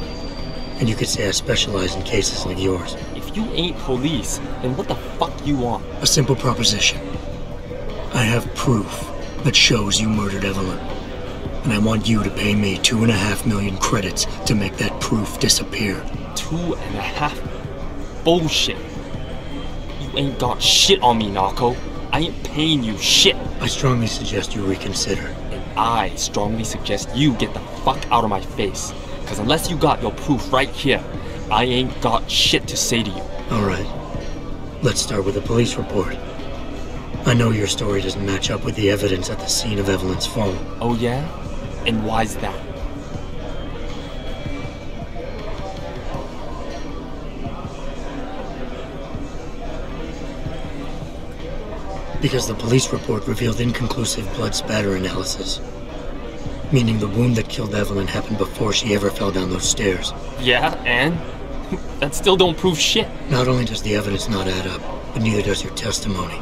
And you could say I specialize in cases like yours. If you ain't police, then what the fuck you want? A simple proposition. I have proof that shows you murdered Evelyn. And I want you to pay me 2.5 million credits to make that proof disappear. 2.5? Bullshit. You ain't got shit on me, narco. I ain't paying you shit. I strongly suggest you reconsider. And I strongly suggest you get the fuck out of my face. Because unless you got your proof right here, I ain't got shit to say to you. Alright. Let's start with the police report. I know your story doesn't match up with the evidence at the scene of Evelyn's phone. Oh yeah? And why's that? Because the police report revealed inconclusive blood spatter analysis. Meaning the wound that killed Evelyn happened before she ever fell down those stairs. Yeah, and? That still don't prove shit. Not only does the evidence not add up, but neither does your testimony.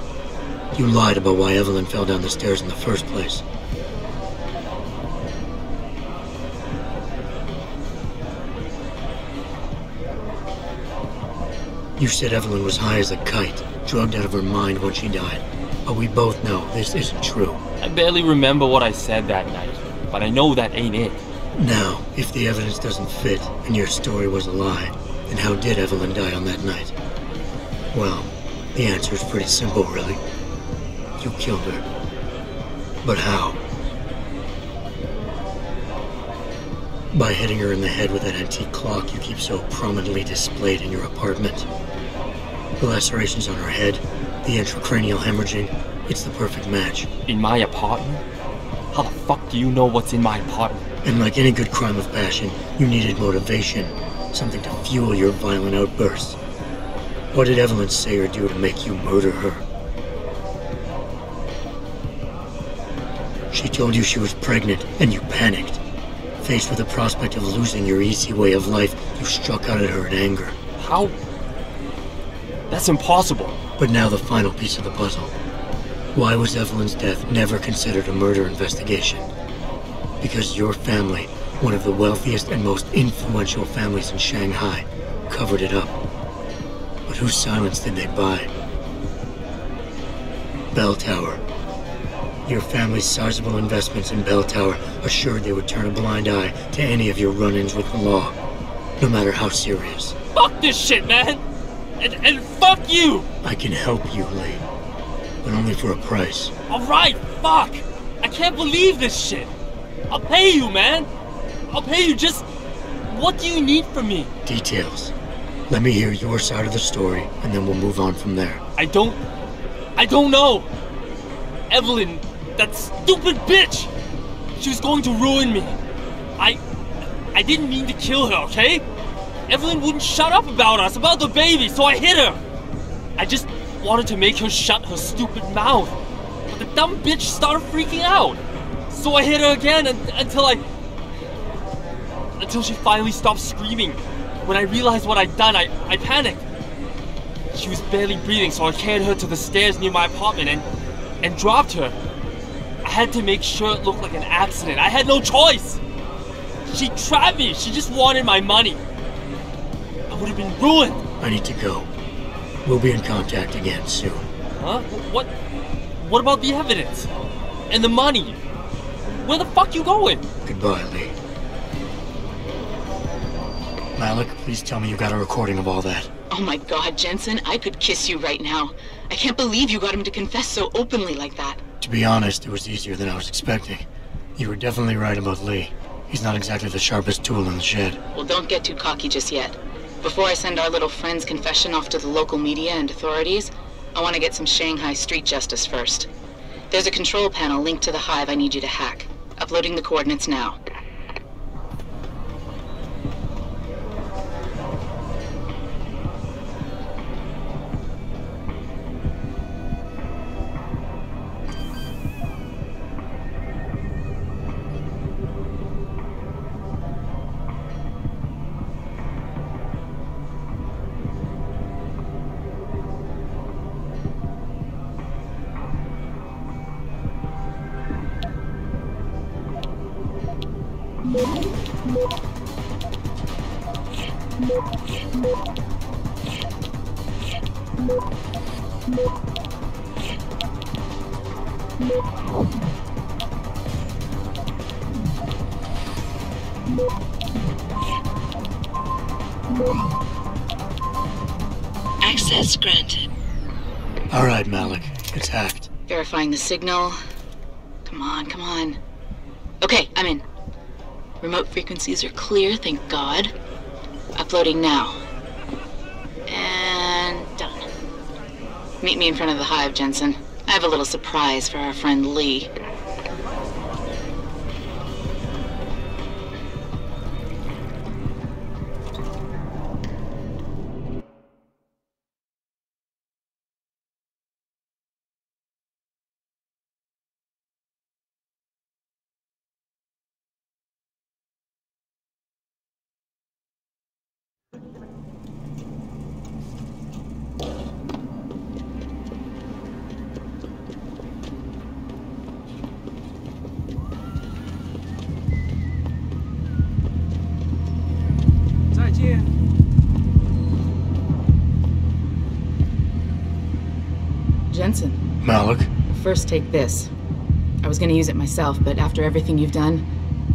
You lied about why Evelyn fell down the stairs in the first place. You said Evelyn was high as a kite, drugged out of her mind when she died. But we both know this isn't true. I barely remember what I said that night, but I know that ain't it. Now, if the evidence doesn't fit and your story was a lie, then how did Evelyn die on that night? Well, the answer is pretty simple, really. You killed her. But how? By hitting her in the head with that antique clock you keep so prominently displayed in your apartment. The lacerations on her head, the intracranial hemorrhaging, it's the perfect match. In my apartment? How the fuck do you know what's in my apartment? And like any good crime of passion, you needed motivation, something to fuel your violent outbursts. What did Evelyn say or do to make you murder her? She told you she was pregnant, and you panicked. Faced with the prospect of losing your easy way of life, you struck out at her in anger. How? That's impossible. But now the final piece of the puzzle. Why was Evelyn's death never considered a murder investigation? Because your family, one of the wealthiest and most influential families in Shanghai, covered it up. But whose silence did they buy? Bell Tower. Your family's sizable investments in Bell Tower assured they would turn a blind eye to any of your run-ins with the law, no matter how serious. Fuck this shit, man! And fuck you! I can help you, Lee. But only for a price. Alright, fuck! I can't believe this shit! I'll pay you, man! I'll pay you, just... What do you need from me? Details. Let me hear your side of the story, and then we'll move on from there. I don't know! Evelyn, that stupid bitch! She was going to ruin me. I didn't mean to kill her, okay? Evelyn wouldn't shut up about us, about the baby, so I hit her. I just wanted to make her shut her stupid mouth. But the dumb bitch started freaking out. So I hit her again until she finally stopped screaming. When I realized what I'd done, I panicked. She was barely breathing, so I carried her to the stairs near my apartment and dropped her. I had to make sure it looked like an accident. I had no choice. She trapped me. She just wanted my money. I would have been ruined. I need to go. We'll be in contact again soon. Huh? What about the evidence? And the money? Where the fuck you going? Goodbye, Lee. Malik, please tell me you got a recording of all that. Oh my God, Jensen, I could kiss you right now. I can't believe you got him to confess so openly like that. To be honest, it was easier than I was expecting. You were definitely right about Lee. He's not exactly the sharpest tool in the shed. Well, don't get too cocky just yet. Before I send our little friend's confession off to the local media and authorities, I want to get some Shanghai street justice first. There's a control panel linked to the hive I need you to hack. Uploading the coordinates now. Access granted. All right, Malik. It's hacked. Verifying the signal. Come on, come on. Okay, I'm in. Remote frequencies are clear, thank God. Uploading now. And done. Meet me in front of the hive, Jensen. I have a little surprise for our friend Lee. Jensen. Malik? First, take this. I was gonna use it myself, but after everything you've done,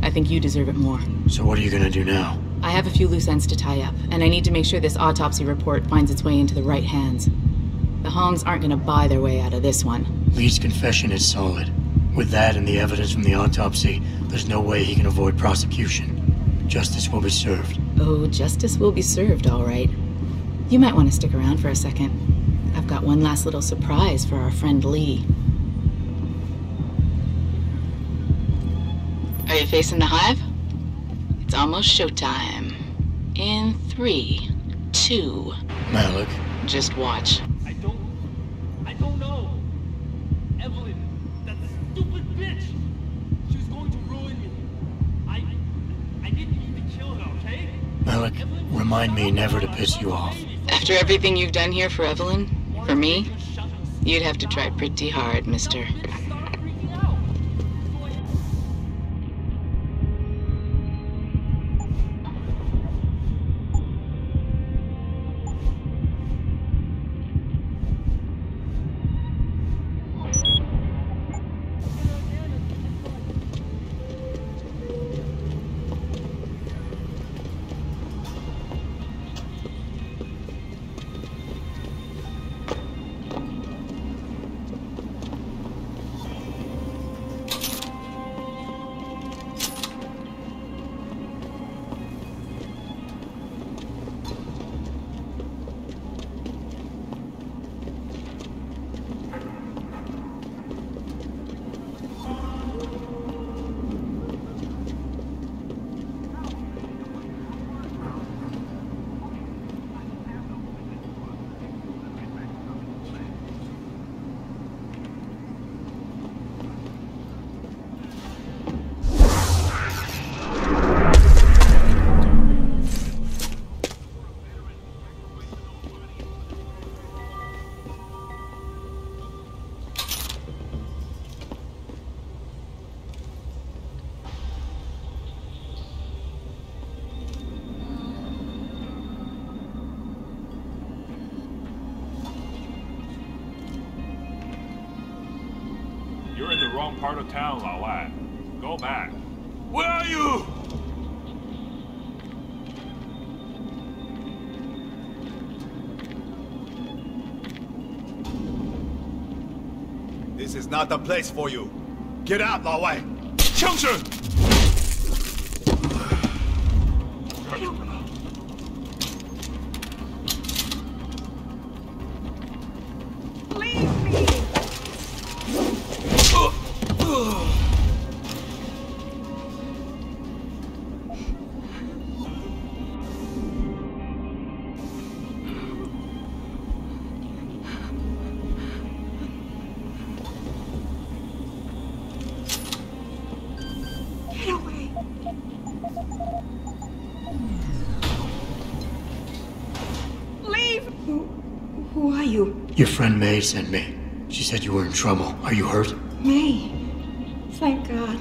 I think you deserve it more. So what are you gonna do now? I have a few loose ends to tie up, and I need to make sure this autopsy report finds its way into the right hands. The Hongs aren't gonna buy their way out of this one. Lee's confession is solid. With that and the evidence from the autopsy, there's no way he can avoid prosecution. Justice will be served. Oh, justice will be served, all right. You might want to stick around for a second. I've got one last little surprise for our friend Lee. Are you facing the hive? It's almost showtime. In 3, 2... Malik. Just watch. I don't know. Evelyn, that stupid bitch. She was going to ruin me. I didn't mean to kill her, okay? Malik, remind me never to piss you off. After everything you've done here for Evelyn, for me, you'd have to try pretty hard, mister. You're in the wrong part of town, Lao Lad. Go back. Where are you? This is not the place for you. Get out, Lao Wei. 枪声！ Who are you? Your friend May sent me. She said you were in trouble. Are you hurt? May. Thank God.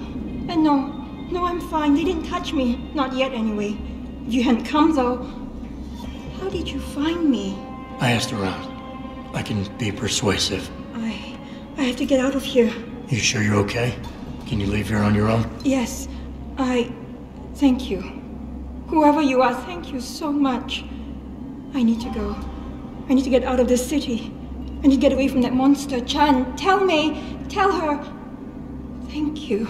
And no, I'm fine. They didn't touch me. Not yet, anyway. If you hadn't come, though, how did you find me? I asked around. I can be persuasive. I have to get out of here. You sure you're okay? Can you leave here on your own? Yes, thank you. Whoever you are, thank you so much. I need to go. I need to get out of this city. I need to get away from that monster, Chan. Tell May, tell her, thank you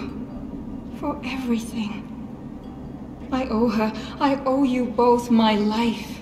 for everything. I owe her. I owe you both my life.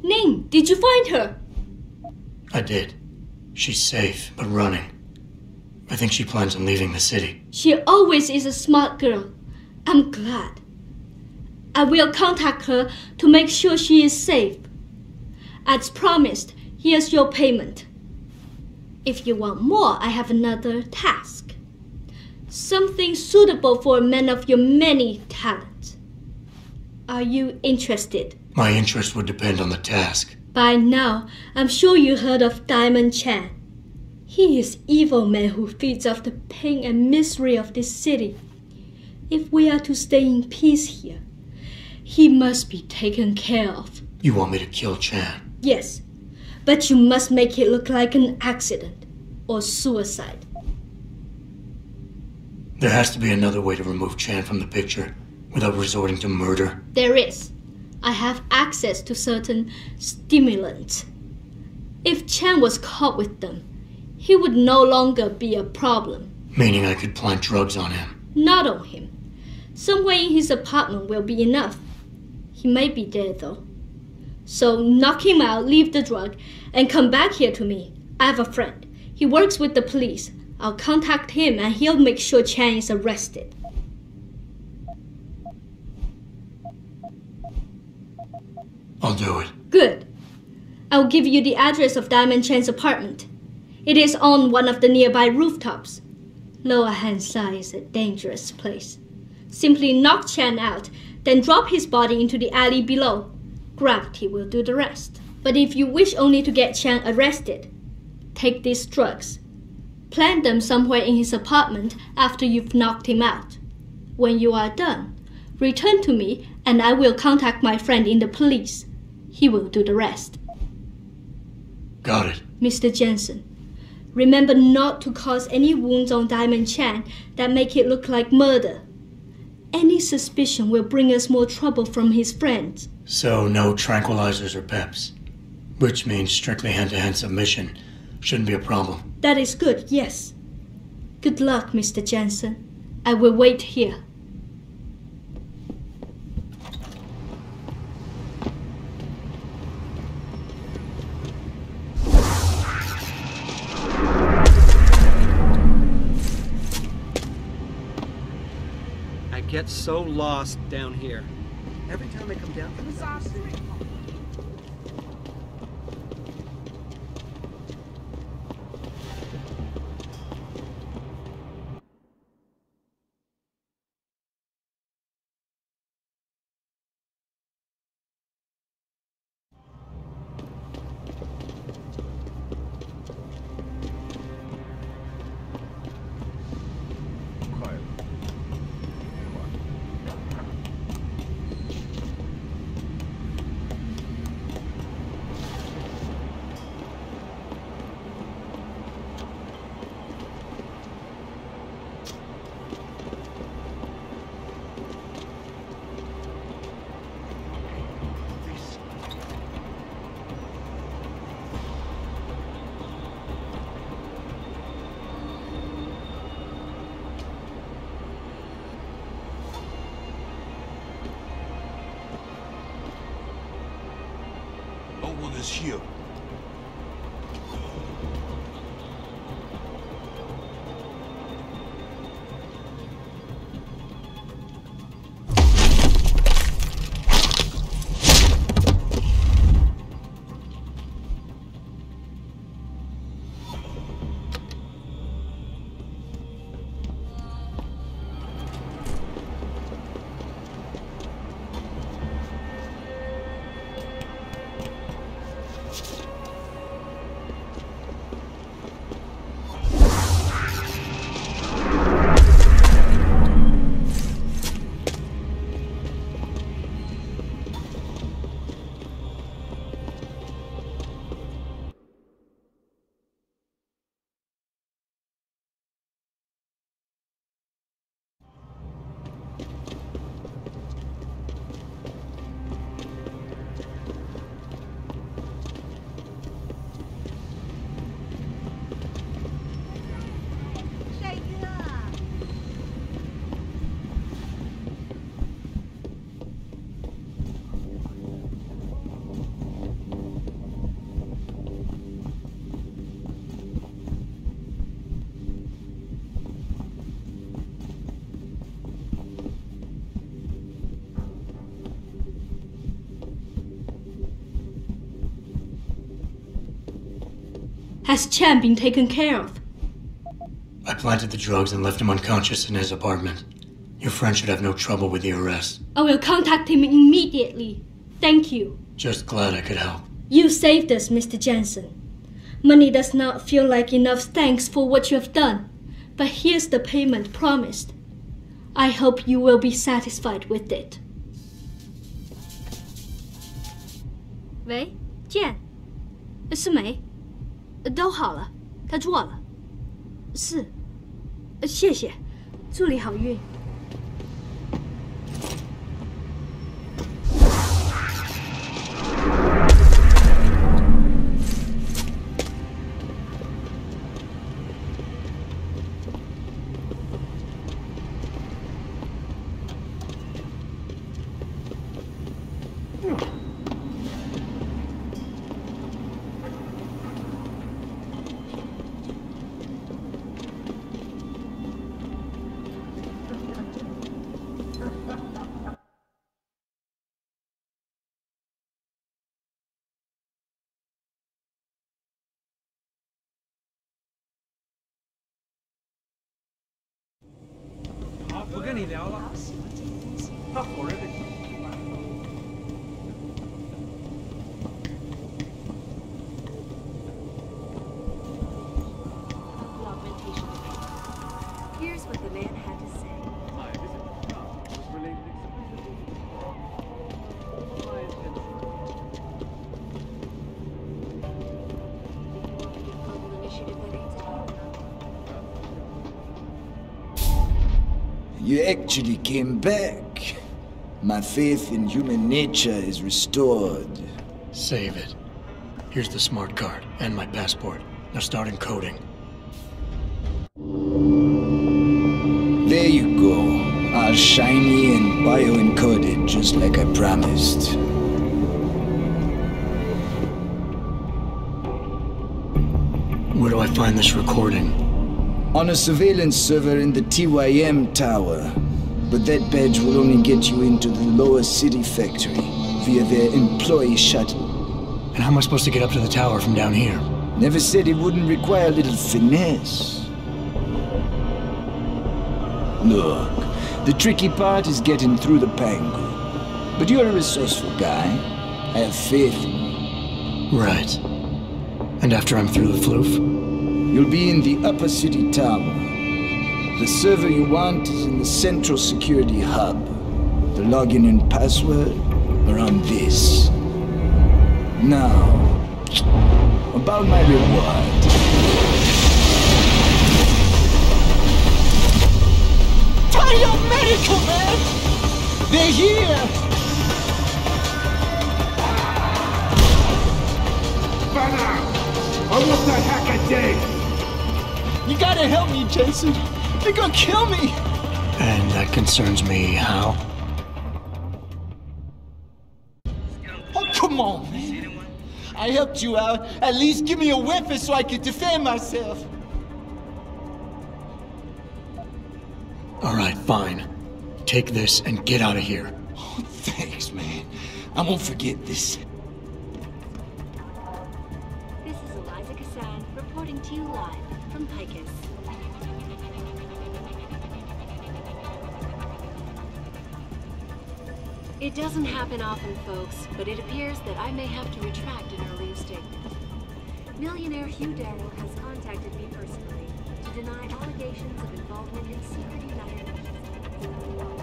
Ning, did you find her? I did. She's safe, but running. I think she plans on leaving the city. She always is a smart girl. I'm glad. I will contact her to make sure she is safe. As promised, here's your payment. If you want more, I have another task. Something suitable for a man of your many talents. Are you interested? My interest would depend on the task. By now, I'm sure you heard of Diamond Chan. He is evil man who feeds off the pain and misery of this city. If we are to stay in peace here, he must be taken care of. You want me to kill Chan? Yes, but you must make it look like an accident or suicide. There has to be another way to remove Chan from the picture without resorting to murder. There is. I have access to certain stimulants. If Chan was caught with them, he would no longer be a problem. Meaning I could plant drugs on him? Not on him. Somewhere in his apartment will be enough. He may be dead though. So knock him out, leave the drug, and come back here to me. I have a friend. He works with the police. I'll contact him and he'll make sure Chan is arrested. I'll do it. Good. I'll give you the address of Diamond Chan's apartment. It is on one of the nearby rooftops. Lower Hansai is a dangerous place. Simply knock Chan out, then drop his body into the alley below. Gravity will do the rest. But if you wish only to get Chan arrested, take these drugs. Plant them somewhere in his apartment after you've knocked him out. When you are done, return to me and I will contact my friend in the police. He will do the rest. Got it. Mr. Jensen, remember not to cause any wounds on Diamond Chan that make it look like murder. Any suspicion will bring us more trouble from his friends. So no tranquilizers or peps. Which means strictly hand-to-hand submission. Shouldn't be a problem. That is good, yes. Good luck, Mr. Jensen. I will wait here. I get so lost down here. Every time I come down from the city. Someone is here. Has Chan been taken care of? I planted the drugs and left him unconscious in his apartment. Your friend should have no trouble with the arrest. I will contact him immediately. Thank you. Just glad I could help. You saved us, Mr. Jensen. Money does not feel like enough thanks for what you have done, but here's the payment promised. I hope you will be satisfied with it. 喂，健，是梅，都好了，他做了，是，谢谢，祝你好运。不跟你聊了，他否认的。Here's what the man had to say. You actually came back. My faith in human nature is restored. Save it. Here's the smart card and my passport. Now start encoding. There you go. All shiny and bio-encoded, just like I promised. Where do I find this recording? On a surveillance server in the TYM tower. But that badge will only get you into the lower city factory via their employee shuttle. And how am I supposed to get up to the tower from down here? Never said it wouldn't require a little finesse. Look, the tricky part is getting through the Pangu. But you're a resourceful guy. I have faith in you. Right. And after I'm through the floof? You'll be in the upper city tower. The server you want is in the central security hub. The login and password are on this. Now, about my reward. Find your medical, man! They're here! Banner! I want that hacker dead! You gotta help me, Jensen. They're gonna kill me! And that concerns me, how? Oh, come on, man. I helped you out. At least give me a weapon so I could defend myself. All right, fine. Take this and get out of here. Oh, thanks, man. I won't forget this. This is Eliza Cassan reporting to you live from Picus. It doesn't happen often, folks, but it appears that I may have to retract an earlier statement. Millionaire Hugh Darrow has contacted me personally to deny allegations of involvement in secret United Nations.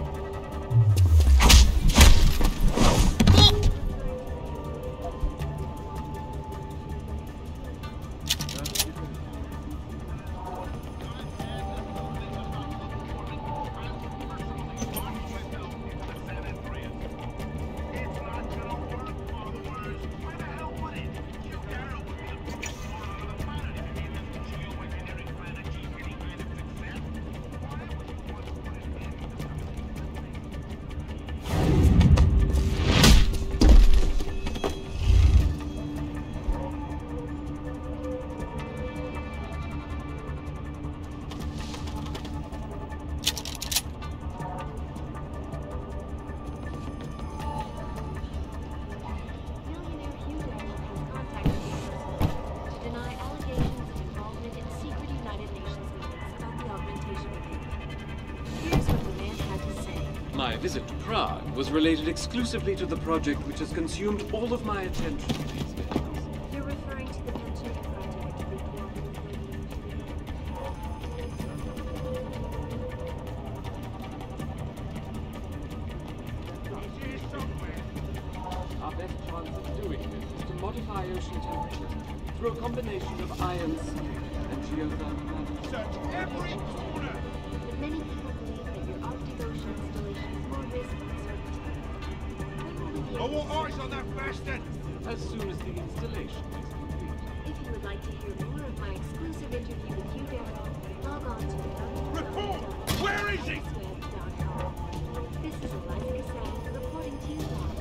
My visit to Prague was related exclusively to the project which has consumed all of my attention these days. You're referring to the Pension project. Our best chance of doing this is to modify ocean temperatures through a combination of iron sealing and geothermal management. Search every corner! But many people believe that your Arctic Ocean installation is more risk than certainty. I want eyes on that bastard! As soon as the installation is complete. If you would like to hear more of my exclusive interview with Hugh Darrow, log on to Report! Where is he? This is Eliza Cassan reporting to you live.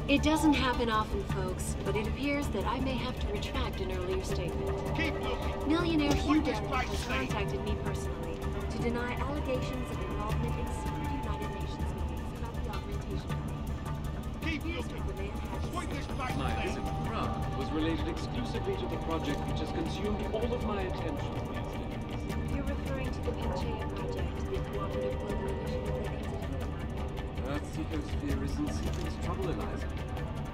It doesn't happen often, folks, but it appears that I may have to retract an earlier statement. Keep looking. Millionaire Hugh Darrow has contacted me personally to deny allegations of involvement in secret United Nations meetings about the augmentation program. Keep looking. Point this back My visit to Prague was related exclusively to the project which has consumed all of my attention these days. You're referring to the Panchaea project, the cooperative global initiative that aims at human market. Earth's ecosphere is in serious trouble, Eliza.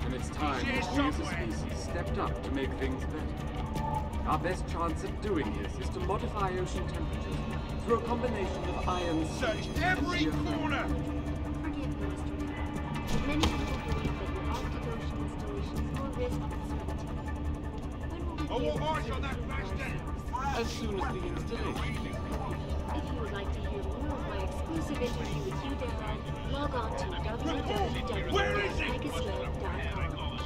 And it's time that we as a species stepped up to make things better. Our best chance of doing this is to modify ocean temperatures through a combination of iron search every corner! Forgive me, Mr. Darrow, but many people believe that your Arctic Ocean installation is more risk than certainty. When will we I want eyes on that bastard! As soon as the installation is complete. If you would like to hear more of my exclusive interview with Hugh Darrow, log on to www.picusweb.com.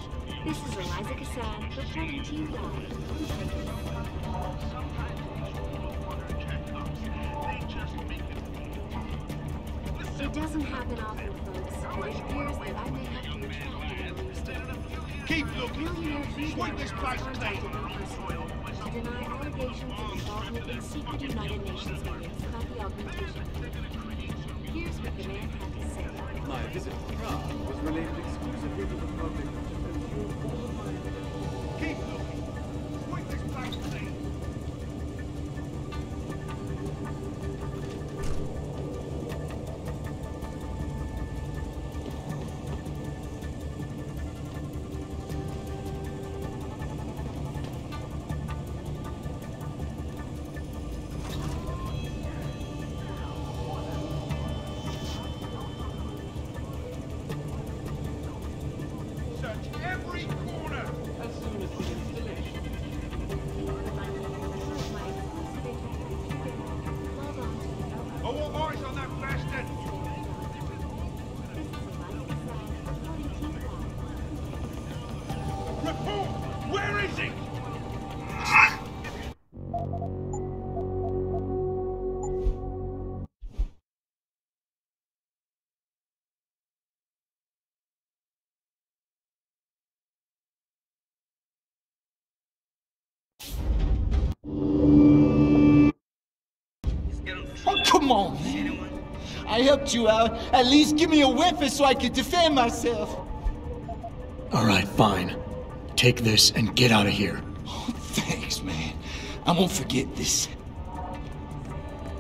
This is Eliza Cassan reporting to you live. It doesn't happen often, folks, but it appears that I may have to retract an earlier statement. Keep looking. Millionaire Hugh Point this Darrow place has contacted me personally to deny allegations of involvement in secret United Nations meetings about the augmentation program. Here's what the man had to say. My visit to Prague was related exclusively to the project which has consumed all of my attention. Keep looking. Point this place clean. Search every corner! come on, man. I helped you out. At least give me a weapon so I can defend myself. All right, fine. Take this and get out of here. Oh, thanks, man. I won't forget this.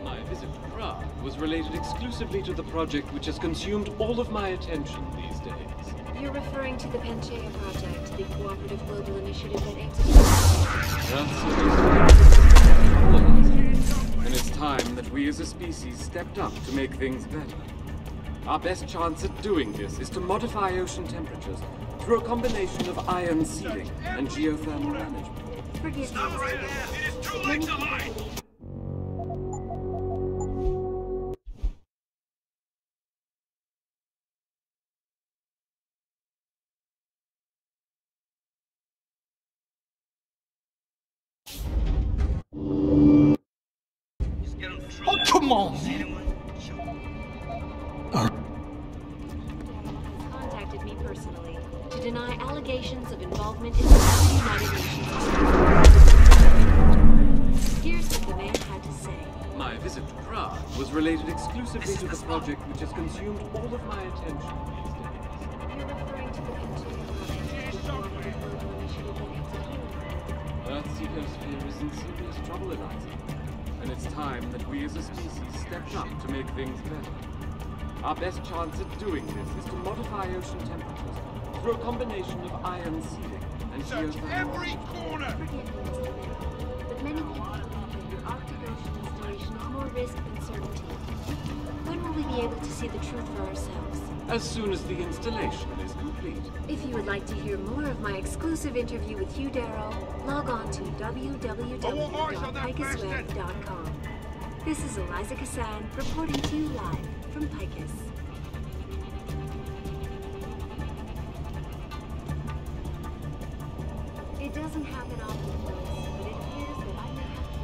My visit to Prague was related exclusively to the project which has consumed all of my attention these days. You're referring to the Panchaea Project, the cooperative global initiative that aims And it's time that we as a species stepped up to make things better. Our best chance at doing this is to modify ocean temperatures through a combination of ion seeding and geothermal management. Forgive me, It is too late to hide! Oh, come on, man. contacted me personally to deny allegations of involvement in the United Nations. Here's what the man had to say. My visit to Prague was related exclusively to the project which has consumed all of my attention these days. You're referring to the Earth's ecosphere is in serious trouble, Eliza. And it's time that we as a species stepped up to make things better. Our best chance at doing this is to modify ocean temperatures through a combination of ion seeding and geothermal. Every corner! But many people believe that your Arctic Ocean installation is more risk than certainty. When will we be able to see the truth for ourselves? As soon as the installation is complete. If you would like to hear more of my exclusive interview with Hugh Darrow, log on to www.picusweb.com. This is Eliza Kassan reporting to you live from Picus. It doesn't happen often, folks, but it appears that I may have to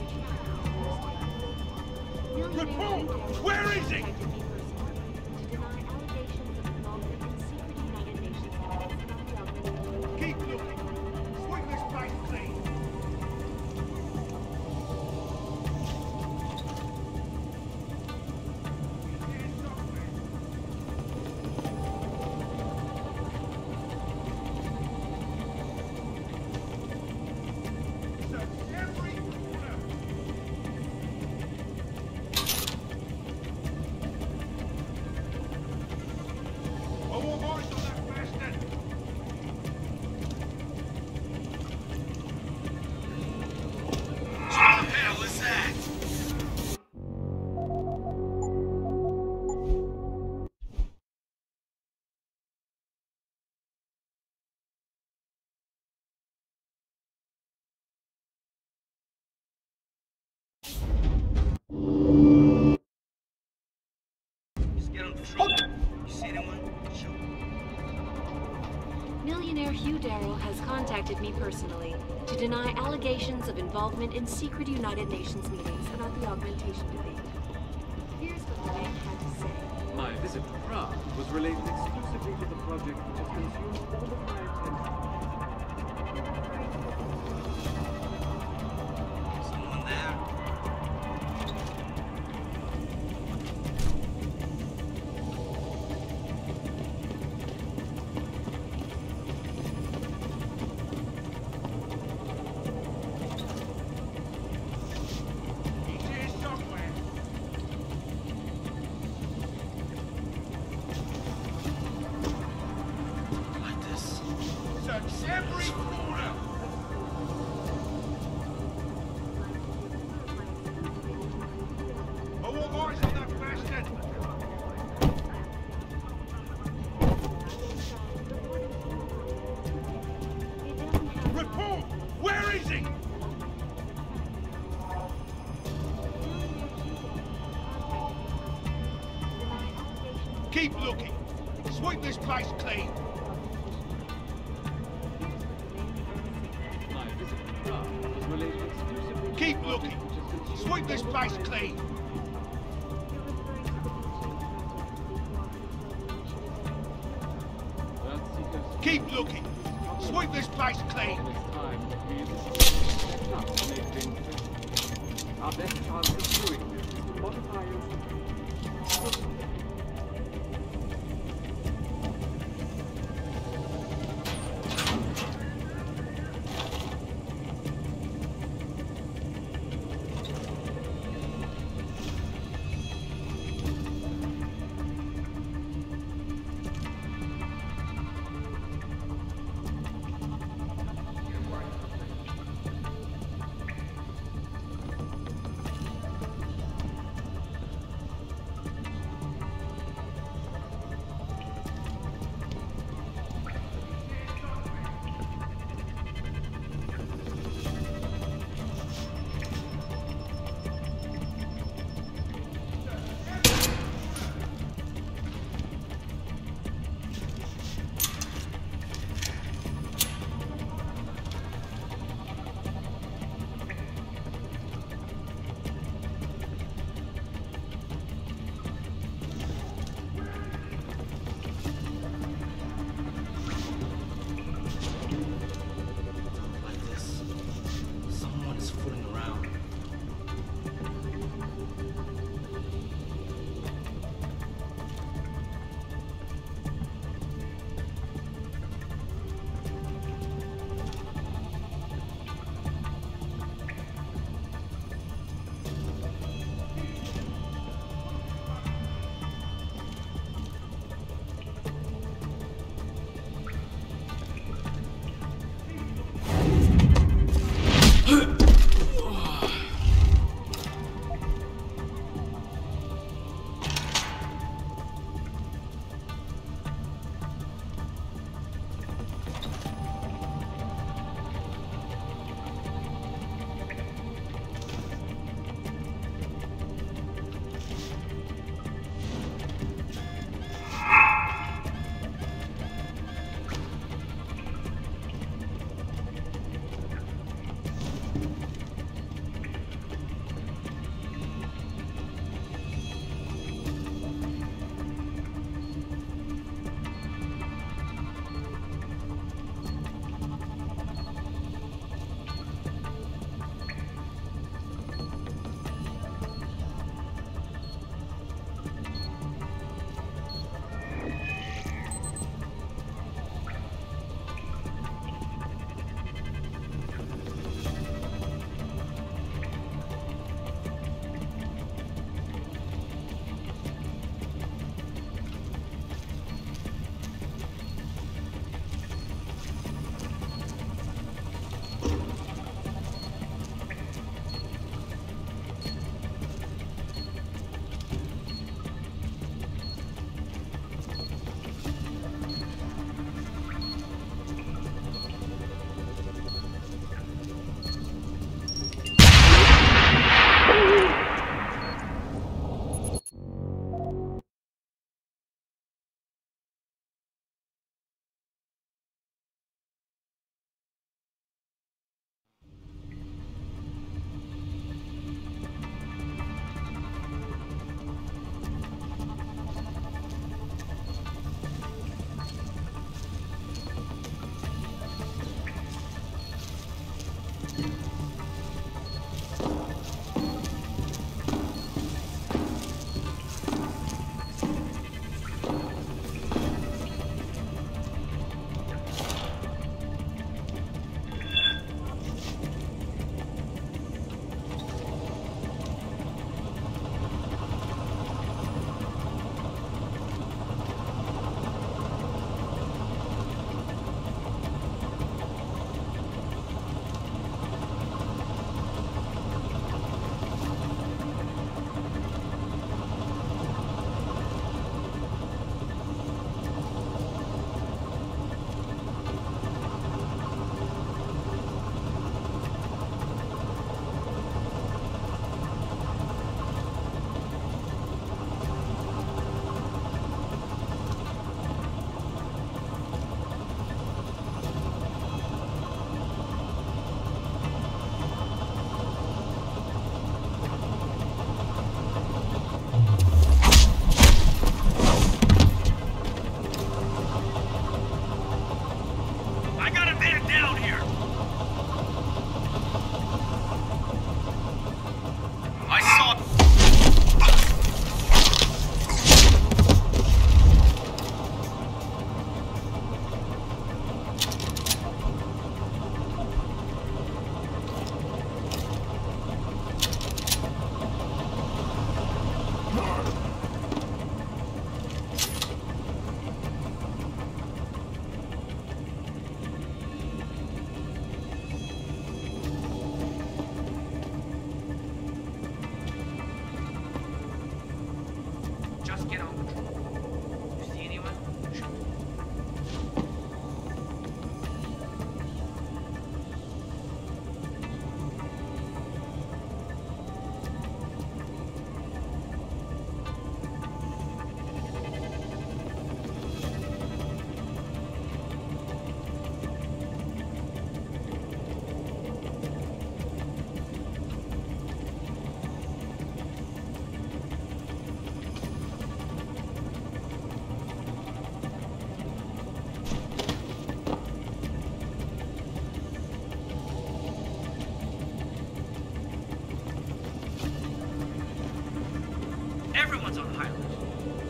retract. Report! Where is he? Keep looking. Sweep this place clean. Millionaire Hugh Darrow has contacted me personally to deny allegations of involvement in secret United Nations meetings about the augmentation debate. Here's what the man had to say. My visit to Prague was related exclusively to the project which has consumed all of my attention. Someone there? Every corner! I want eyes on that bastard! Report! Where is he? Keep looking. Sweep this place clean. Keep looking. Sweep this place clean. Keep looking. Sweep this place clean. Our best chance of doing this is to modify ocean temperatures.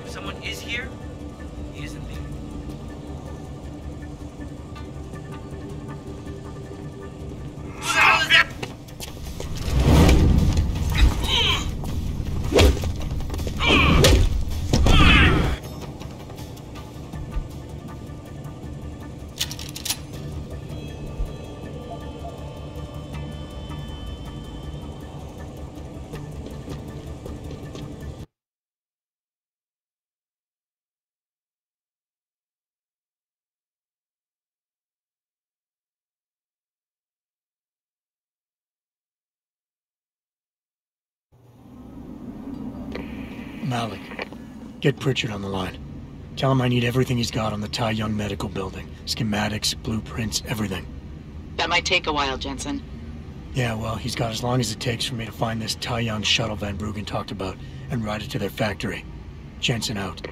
If someone is here, he isn't there. Malik, get Pritchard on the line. Tell him I need everything he's got on the Tai Young Medical Building. Schematics, blueprints, everything. That might take a while, Jensen. Yeah, well, he's got as long as it takes for me to find this Tai Young shuttle Van Bruggen talked about and ride it to their factory. Jensen out.